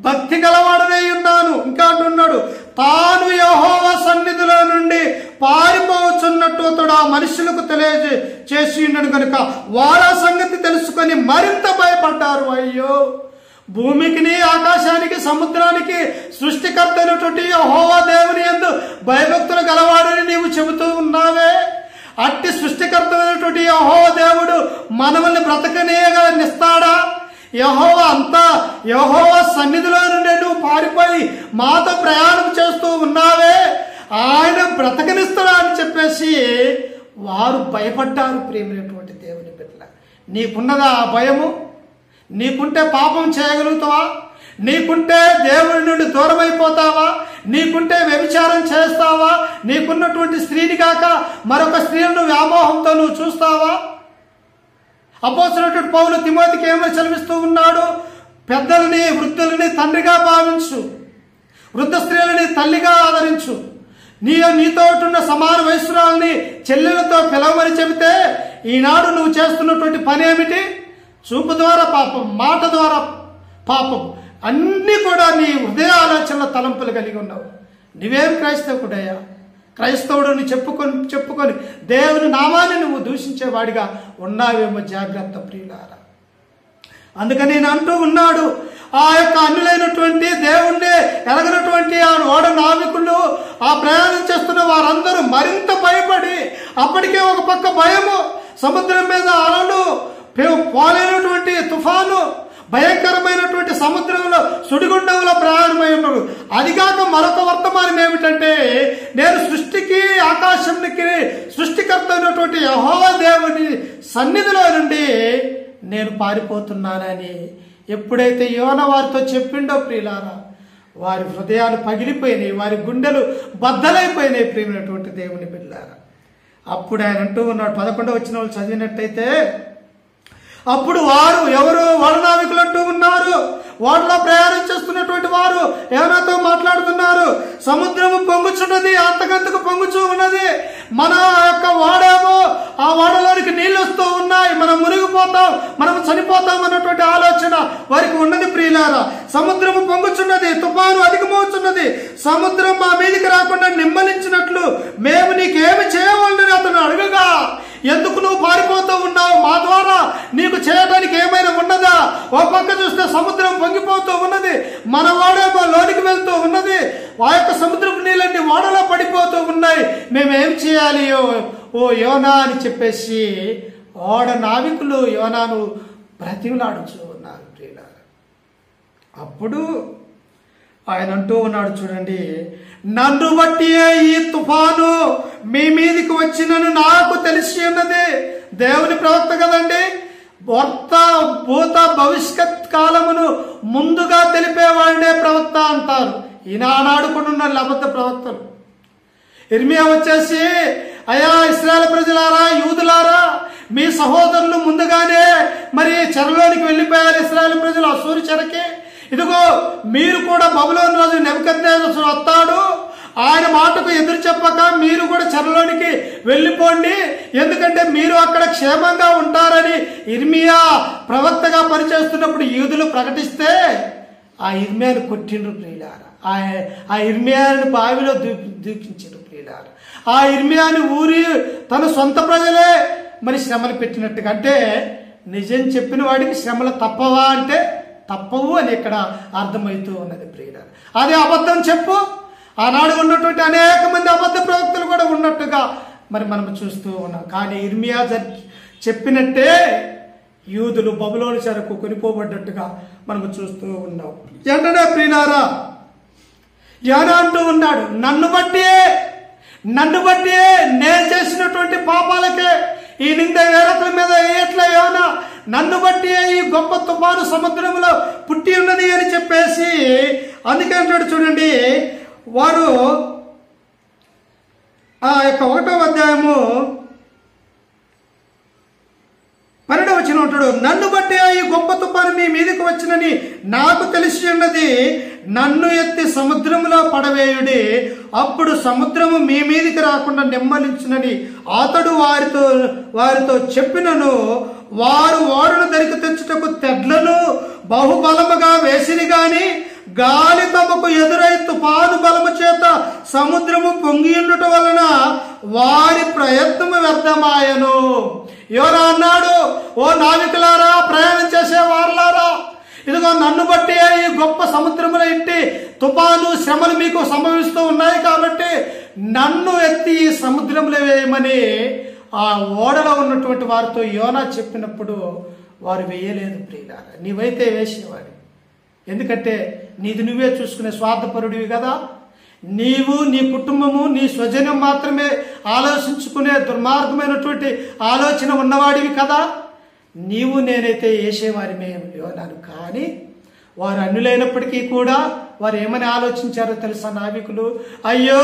భక్తి గలవాడనై ఉన్నాను. ఇంకా అంటున్నాడు, తాను యెహోవా సన్నిధిలో నుండి పారిపోవచ్చున్నట్టు అతడు ఆ మనుషులకు తెలియజేసి ఉన్నాడు కనుక వారు ఆ సంగతి తెలుసుకొని మరింత భయపడ్డారు. అయ్యో, భూమికిని, ఆకాశానికి, సముద్రానికి సృష్టికర్త అయినటువంటి యెహోవా దేవుని యందు భయభక్తులు గలవాడని నీవు చెబుతూ ఉన్నావే, అట్టి సృష్టికర్త అయినటువంటి యెహోవా దేవుడు మనల్ని బ్రతకనీయనిస్తాడా? యెహోవా సన్నిధిలో నుండి నువ్వు పారిపోయి మాతో ప్రయాణం చేస్తూ ఉన్నావే, ఆయన బ్రతకనిస్తాడా అని చెప్పేసి వారు భయపడ్డారు. ప్రేమైనటువంటి దేవుని బిడ్డల, నీకున్నదా ఆ భయము? నీకుంటే పాపం చేయగలుగుతావా? నీకుంటే దేవుడి నుండి దూరం అయిపోతావా? నీకుంటే వ్యభిచారం చేస్తావా? నీకున్నటువంటి స్త్రీని కాక మరొక స్త్రీలను వ్యామోహంతో నువ్వు చూస్తావా? అపోస్తలుడైన పౌలు తిమోతికి ఏమని చదివిస్తూ ఉన్నాడు? పెద్దలని వృద్ధులని తండ్రిగా భావించు, వృద్ధ స్త్రీలని తల్లిగా ఆదరించు, నీతో ఉన్న సమాన వయస్సురాలని చెల్లెలతో పిలవమని చెబితే ఈనాడు నువ్వు చేస్తున్నటువంటి పని ఏమిటి? చూపు ద్వారా పాపం, మాట ద్వారా పాపం, అన్నీ కూడా నీ హృదయ ఆలోచనల తలంపులు కలిగి ఉన్నావు. నువ్వేం క్రైస్తవుడయ్యా? క్రైస్తవుడిని చెప్పుకొని దేవుని నామాన్ని నువ్వు దూషించేవాడిగా ఉన్నావేమో. జాగ్రత్త ప్రియులారా. అందుకని నేను అంటూ ఉన్నాడు, ఆ యొక్క అన్యులైనటువంటి దేవుణ్ణి ఎరగనటువంటి ఆ ఓడ నావికులు, ఆ ప్రయాణం చేస్తున్న వారందరూ మరింత భయపడి, అప్పటికే ఒక పక్క భయము, సముద్రం మీద అలలు, పోలేనటువంటి తుఫాను, భయంకరమైనటువంటి సముద్రంలో సుడిగుండంలో ప్రయాణమై ఉన్నారు. అదిగాక మరొక వర్తమానం ఏమిటంటే, నేను సృష్టికి ఆకాశానికి సృష్టికర్త అయినటువంటి యెహోవా దేవుని సన్నిధిలో నుండి నేను పారిపోతున్నానని ఎప్పుడైతే యోన వారితో చెప్పిండో ప్రియులారా, వారి హృదయాలు పగిలిపోయినాయి, వారి గుండెలు బద్దలైపోయినాయి. ప్రియమైనటువంటి దేవుని బిడ్డలారా, అప్పుడు ఆయన అంటూ ఉన్నాడు, 11వ వచనం చదివినట్టయితే, అప్పుడు వారు ఎవరు? వడనావికులు అంటూ ఉన్నారు. ఓడలో ప్రయాణం చేస్తున్నటువంటి వారు ఎవరితో మాట్లాడుతున్నారు? సముద్రము పొంగుచున్నది, అంతకంతకు పొంగుచూ ఉన్నది, మన యొక్క ఓడేమో ఆ ఓడలోనికి నీళ్ళు వస్తూ ఉన్నాయి, మనం మునిగిపోతాం, మనం చనిపోతాం అన్నటువంటి ఆలోచన వారికి ఉన్నది. ప్రియులారా, సముద్రము పొంగుచున్నది, తుఫాను అధికమవుతున్నది, సముద్రం మా మీదికి రాకుండా నిమ్మలించినట్లు మేము నీకేమి చేయవాలని అతను అడగగా, ఎందుకు నువ్వు పారిపోతూ ఉన్నావు? మా ద్వారా నీకు చేయడానికి ఏమైనా ఉన్నదా? ఓ పక్క చూస్తే సముద్రం పొంగిపోతూ ఉన్నది, మన ఓడేమో లోనికి వెళ్తూ ఉన్నది, ఆ యొక్క సముద్రపు నీళ్ళన్నీ ఓడలో పడిపోతూ ఉన్నాయి, మేమేం చేయాలి ఓ యోనా అని చెప్పేసి ఓడ నావికులు యోనాను బ్రతిమలాడుచూ ఉన్నారు. అప్పుడు ఆయన అంటూ ఉన్నాడు, చూడండి, నన్ను బట్టి ఈ తుఫాను మీ మీదికి వచ్చినను నాకు తెలిసి ఉన్నది. దేవుని ప్రవక్త కదండి, భూత భవిష్యత్ కాలమును ముందుగా తెలిపేవాడే ప్రవక్త అంటారు. ఈనాడు కూడా ఉన్నారు అబద్ధ ప్రవక్తలు. ఇర్మియా వచ్చేసి, అయ్యా ఇశ్రాయేలు ప్రజలారా, యూదులారా, మీ సహోదరులు ముందుగానే మరి చెరలోనికి వెళ్ళిపోయారు. ఇశ్రాయేలు ప్రజలు అసూరు చెరకి. ఇదిగో మీరు కూడా బబులోను రాజు నెబుకద్నెజరు వస్తాడు, ఆయన మాటకు ఎదురు చెప్పక మీరు కూడా చెరలోనికి వెళ్ళిపోండి, ఎందుకంటే మీరు అక్కడ క్షేమంగా ఉంటారని ఇర్మియా ప్రవక్తగా పనిచేస్తున్నప్పుడు యూదులు ప్రకటిస్తే ఆ ఇర్మియాను కొట్టిండ్రు ప్రియులారా. ఆ ఇర్మియాను బావిలో దూకించారు ప్రియులారా. ఆ ఇర్మియాని ఊరి తన సొంత ప్రజలే మరి శ్రమలు పెట్టినట్టుగా. అంటే నిజం చెప్పిన వాడికి శ్రమలు తప్పవా అంటే తప్పవు అని ఇక్కడ అర్థమవుతూ ఉన్నది ప్రియులారా. అదే అబద్ధం చెప్పు, ఆనాడు ఉన్నటువంటి అనేక మంది అబద్ధ ప్రవక్తలు కూడా ఉన్నట్టుగా మరి మనం చూస్తూ ఉన్నాం. కానీ ఇర్మియా చెప్పినట్టే యూదులు బబులోను చెరకు కొనిపోబడ్డట్టుగా మనం చూస్తూ ఉన్నాం. ఏంటనే ప్రియులారా, యోనా అంటూ ఉన్నాడు, నన్ను బట్టి నేను చేసినటువంటి పాపాలకే ఈ నింద వేరకుల మీద ఎట్లా యోనా, నన్ను బట్టి ఈ గొప్ప తుఫాను సముద్రంలో పుట్టి ఉన్నది అని చెప్పేసి అందుకే అంటాడు. చూడండి, వారు ఆ యొక్క 1వ అధ్యాయము 12వ వచనం అంటాడు, నన్ను బట్టి ఈ గొప్ప తుఫాను మీ మీదకి వచ్చినని నాకు తెలిసి ఉన్నది, నన్ను ఎత్తి సముద్రంలో పడవేయుడి, అప్పుడు సముద్రము మీ మీదికి రాకుండా నెమ్మలించునని అతడు వారితో చెప్పినను, వారు ఓడను దరికి తెచ్చుటకు తెడ్లను బహుబలముగా వేసిని గాని గాలి తమకు ఎదురై తుఫాను బలము చేత సముద్రము పొంగి ఉండటం వలన వారి ప్రయత్నము వ్యర్థమాయను. యోనా అన్నాడు, ఓ నావికులారా, ప్రయాణం చేసే వారులారా, ఇదిగో నన్ను బట్టి ఈ గొప్ప సముద్రములో ఇంటి తుఫాను శ్రమలు మీకు సంభవిస్తూ ఉన్నాయి కాబట్టి నన్ను ఎత్తి ఈ సముద్రంలో వేయమని ఆ ఓడలో ఉన్నటువంటి వారితో యోనా చెప్పినప్పుడు వారు వేయలేదు ప్రియులారా. నీవైతే వేసేవాడు, ఎందుకంటే నీది నువ్వే చూసుకునే స్వార్థపరుడివి కదా. నీవు, నీ కుటుంబము, నీ స్వజనం మాత్రమే ఆలోచించుకునే దుర్మార్గమైనటువంటి ఆలోచన ఉన్నవాడివి కదా. నీవు నేనైతే వేసేవారిమే యోనాను. కానీ వారు అన్యులైనప్పటికీ కూడా వారు ఏమని ఆలోచించారో తెలుసా నావికులు? అయ్యో,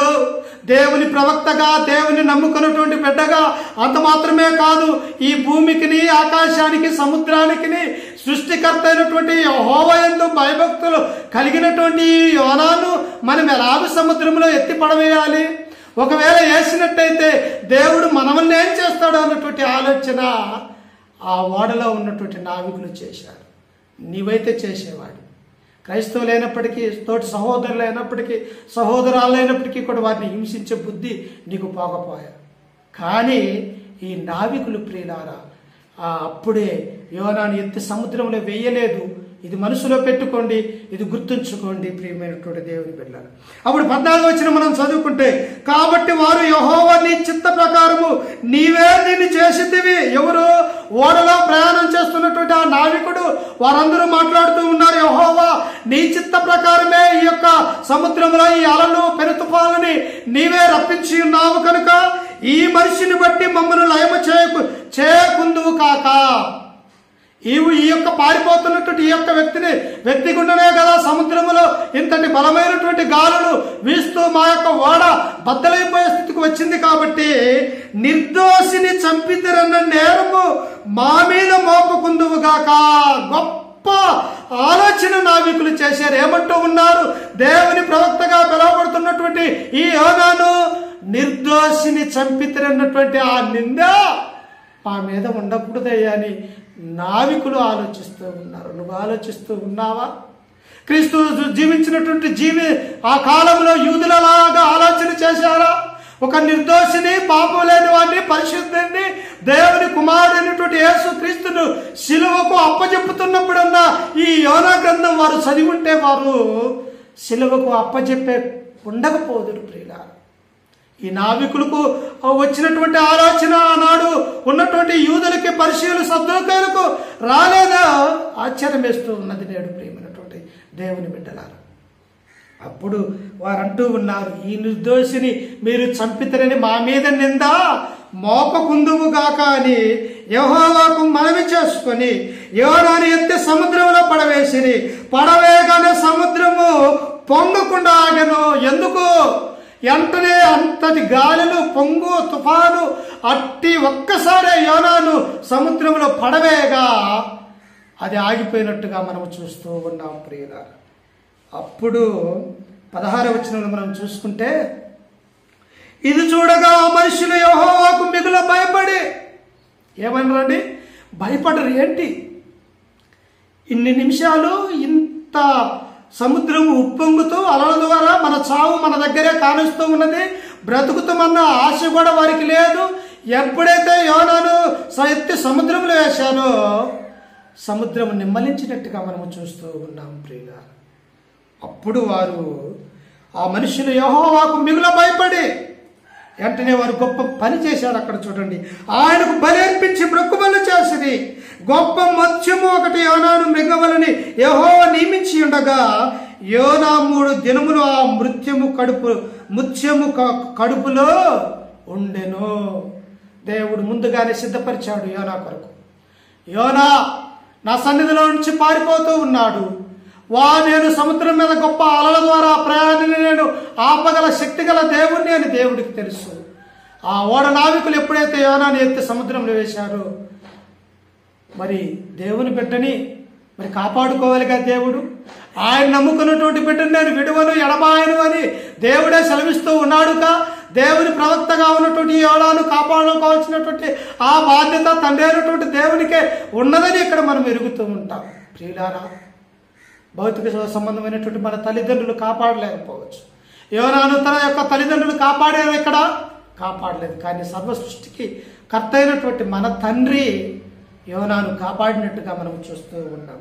దేవుని ప్రవక్తగా, దేవుని నమ్ముకున్నటువంటి బిడ్డగా, అంత మాత్రమే కాదు, ఈ భూమికిని, ఆకాశానికి, సముద్రానికి సృష్టికర్త అయినటువంటి యెహోవా యందు భయభక్తులు కలిగినటువంటి యోనాను మనం ఎలాగ సముద్రంలో ఎత్తి పడవేయాలి? ఒకవేళ వేసినట్టయితే దేవుడు మనల్ని ఏం చేస్తాడు అన్నటువంటి ఆలోచన ఆ ఓడలో ఉన్నటువంటి నావికులు చేశారు. నీవైతే చేసేవాడు. క్రైస్తవులు అయినప్పటికీ, తోటి సహోదరులు అయినప్పటికీ, సహోదరాలు అయినప్పటికీ కూడా వారిని హింసించే బుద్ధి నీకు పోకపోయా. కానీ ఈ నావికులు ప్రియులారా అప్పుడే యోనాను ఎత్తి సముద్రంలో వేయలేదు. ఇది మనసులో పెట్టుకోండి, ఇది గుర్తుంచుకోండి ప్రియమైనటువంటి దేవుని బిడ్డలారా. అప్పుడు 14వ వచనం మనం చదువుకుంటే, కాబట్టి వారు యెహోవా నీ చిత్త ప్రకారము నీవే దీన్ని చేసితివి. ఎవరు? ఓడలో ప్రయాణం చేస్తున్నటువంటి ఆ నావికుడు. వారందరూ మాట్లాడుతూ ఉన్నారు, యెహోవా నీ చిత్త ప్రకారమే ఈ యొక్క సముద్రంలో ఈ అలలు, పెనుతుఫాలని నీవే రప్పించి ఉన్నావు కనుక ఈ మనిషిని బట్టి మమ్మల్ని లయము చేయకుందువు కాక. ఈ యొక్క పారిపోతున్నటువంటి ఈ యొక్క వ్యక్తి గుండనే కదా సముద్రములో ఇంతటి బలమైనటువంటి గాలులు వీస్తూ మా యొక్క ఓడ బద్దలైపోయే స్థితికి వచ్చింది. కాబట్టి నిర్దోషిని చంపితరన్న నేరము మా మీద మోపకుందువుగాక. గొప్ప ఆలోచన నావికులు చేశారు. ఏమంటూ ఉన్నారు? దేవుని ప్రవక్తగా పిలువబడుతున్నటువంటి ఈ యోనాను నిర్దోషిని చంపితరన్నటువంటి ఆ నింద మా మీద ఉండకూడదయ్యా అని నావికులు ఆలోచిస్తూ ఉన్నారు. నువ్వు ఆలోచిస్తూ ఉన్నావా? క్రీస్తు జీవించినటువంటి ఆ కాలంలో యూదులలాగా ఆలోచన చేశారా? ఒక నిర్దోషిని, పాపం లేని వాడిని, పరిశుద్ధుని, దేవుని కుమారుడైనటువంటి యేసు క్రీస్తును శిలువకు అప్పజెప్పుతున్నప్పుడన్నా ఈ యోనా గ్రంథం వారు చదివి ఉంటే వారు శిలువకు అప్పజెప్పే ఉండకపోదురు ప్రియులారా. ఈ నావికులకు వచ్చినటువంటి ఆలోచన ఆనాడు ఉన్నటువంటి యూదులకి, పరిశీలు, సద్దూకైలకు రాలేదా? ఆశ్చర్యం వేస్తూ ఉన్నది నేడు ప్రియమైనటువంటి దేవుని బిడ్డలారా. అప్పుడు వారంటూ ఉన్నారు, ఈ నిర్దోషిని మీరు చంపితరని మా మీద నింద మోపకుందువుగాక అని యెహోవాకు మనవి చేసుకొని యోనాను ఎత్తి సముద్రంలో పడవేసిరి. పడవేగానే సముద్రము పొంగకుండా ఆగెను. ఎందుకు? వెంటనే అంతటి గాలులు, పొంగు, తుఫాను అట్టి ఒక్కసారే యోనాను సముద్రంలో పడవేగా అది ఆగిపోయినట్టుగా మనం చూస్తూ ఉన్నాం ప్రియులారా. అప్పుడు 16వ వచనంలో మనం చూసుకుంటే, ఇది చూడగా ఆ మనుషులు యెహోవాకు మిగుల భయపడి, ఏమన్నారండి? భయపడరు. ఏంటి ఇన్ని నిమిషాలు ఇంత సముద్రం ఉప్పొంగుతూ అలల ద్వారా మన చావు మన దగ్గరే కానుస్తూ ఉన్నది, బ్రతుకుతామన్న ఆశ కూడా వారికి లేదు. ఎప్పుడైతే యోనాను ఎత్తి సముద్రంలో వేశారో సముద్రం నిమ్మలించినట్టుగా మనము చూస్తూ ఉన్నాం ప్రియుల. అప్పుడు వారు ఆ మనుషులు యెహోవాకు మిగుల భయపడి వెంటనే వారు గొప్ప పని చేశారు. అక్కడ చూడండి, ఆయనకు బలి అర్పించి మొక్కుబళ్ళు చేసింది. గొప్ప మత్స్యము ఒకటి యోనాను మృగవలని యెహోవా నియమించి ఉండగా యోనా 3 దినములు ఆ ముత్యము కడుపులో ఉండెను. దేవుడు ముందుగానే సిద్ధపరిచాడు యోనా కొరకు. యోనా నా సన్నిధిలో నుంచి పారిపోతూ ఉన్నాడు. నేను సముద్రం మీద గొప్ప అలల ద్వారా ప్రయాణిని నేను ఆపగల శక్తి గల దేవుణ్ణి అని దేవుడికి తెలుసు. ఆ ఓడ నావికులు ఎప్పుడైతే యోనాను ఎత్తి సముద్రంలో వేశారో మరి దేవుని బిడ్డని మరి కాపాడుకోవాలిగా దేవుడు. ఆయన నమ్ముకున్నటువంటి బిడ్డని నేను విడువను, ఎడబాయను అని దేవుడే సెలవిస్తూ ఉన్నాడుగా. దేవుని ప్రవక్తగా ఉన్నటువంటి యోనాను కాపాడుకోవాల్సినటువంటి ఆ బాధ్యత తండ్రి అయినటువంటి దేవునికే ఉన్నదని ఇక్కడ మనం ఎరుగుతూ ఉంటాం ప్రియులారా. భౌతిక సంబంధమైనటువంటి మన తల్లిదండ్రులు కాపాడలేకపోవచ్చు. యోనాను తన యొక్క తల్లిదండ్రులు కాపాడారు, ఇక్కడ కాపాడలేదు. కానీ సర్వ సృష్టికి కర్త అయినటువంటి మన తండ్రి యోనాను కాపాడినట్టుగా మనం చూస్తూ ఉన్నాం.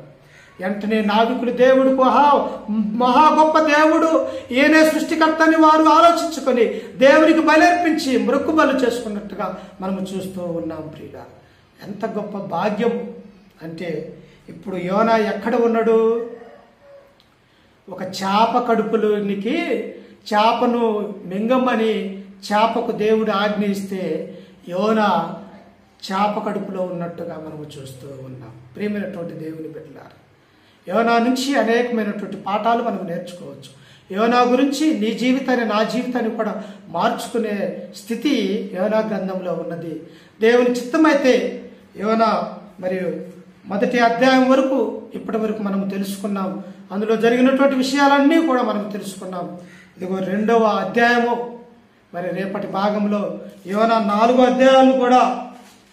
వెంటనే నావికులు దేవుడు మహా గొప్ప దేవుడు, ఈయనే సృష్టికర్తని వారు ఆలోచించుకొని దేవునికి బలర్పించి మొక్కుబళ్ళు చేసుకున్నట్టుగా మనము చూస్తూ ఉన్నాం ప్రియుల. ఎంత గొప్ప భాగ్యం అంటే, ఇప్పుడు యోనా ఎక్కడ ఉన్నాడు? ఒక చేప కడుపులోనికి చేపను మింగమని చేపకు దేవుడు ఆజ్ఞ ఇస్తే యోనా చేప కడుపులో ఉన్నట్టుగా మనము చూస్తూ ఉన్నాం. ప్రియమైనటువంటి దేవుని బిడ్డలారా, యోనా నుంచి అనేకమైనటువంటి పాఠాలు మనం నేర్చుకోవచ్చు. యోనా గురించి నీ జీవితాన్ని నా జీవితాన్ని కూడా మార్చుకునే స్థితి యోనా గ్రంథంలో ఉన్నది. దేవుని చిత్తమైతే యోనా మరియు మొదటి అధ్యాయం వరకు ఇప్పటి వరకు మనం తెలుసుకున్నాం. అందులో జరిగినటువంటి విషయాలన్నీ కూడా మనం తెలుసుకున్నాం. ఇదిగో 2వ అధ్యాయము, మరి రేపటి భాగంలో యోనా 4 అధ్యాయాలు కూడా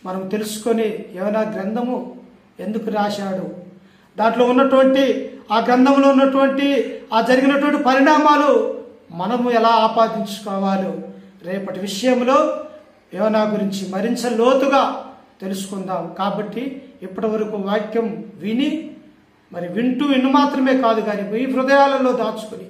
మనం తెలుసుకొని యోనా గ్రంథము ఎందుకు రాశాడు, దాంట్లో ఉన్నటువంటి ఆ గ్రంథంలో ఉన్నటువంటి ఆ జరిగినటువంటి పరిణామాలు మనము ఎలా ఆపాదించుకోవాలో రేపటి విషయంలో యోనా గురించి మరింత లోతుగా తెలుసుకుందాం. కాబట్టి ఇప్పటి వరకు వాక్యం విని వింటూ మాత్రమే కాదు, కానీ మీ హృదయాలలో దాచుకొని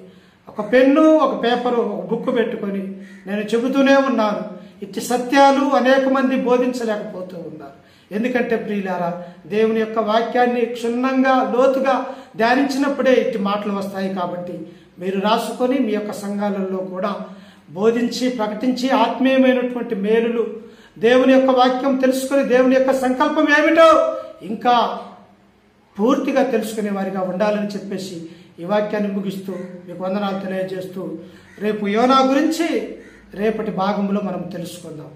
ఒక పెన్ను, ఒక పేపరు, ఒక బుక్ పెట్టుకొని నేను చెబుతూనే ఉన్నాను. ఇట్టి సత్యాలు అనేక మంది బోధించలేకపోతూ ఉన్నారు. ఎందుకంటే ప్రియులారా, దేవుని యొక్క వాక్యాన్ని క్షుణ్ణంగా లోతుగా ధ్యానించినప్పుడే ఇట్టి మాటలు వస్తాయి. కాబట్టి మీరు రాసుకొని మీ యొక్క సంఘాలలో కూడా బోధించి ప్రకటించి ఆత్మీయమైనటువంటి మేలులు, దేవుని యొక్క వాక్యం తెలుసుకొని దేవుని యొక్క సంకల్పం ఏమిటో ఇంకా పూర్తిగా తెలుసుకునే వారిగా ఉండాలని చెప్పేసి ఈ వాక్యాన్ని ముగిస్తూ మీకు వందనాలు తెలియజేస్తూ రేపు యోనా గురించి రేపటి భాగంలో మనం తెలుసుకుందాం.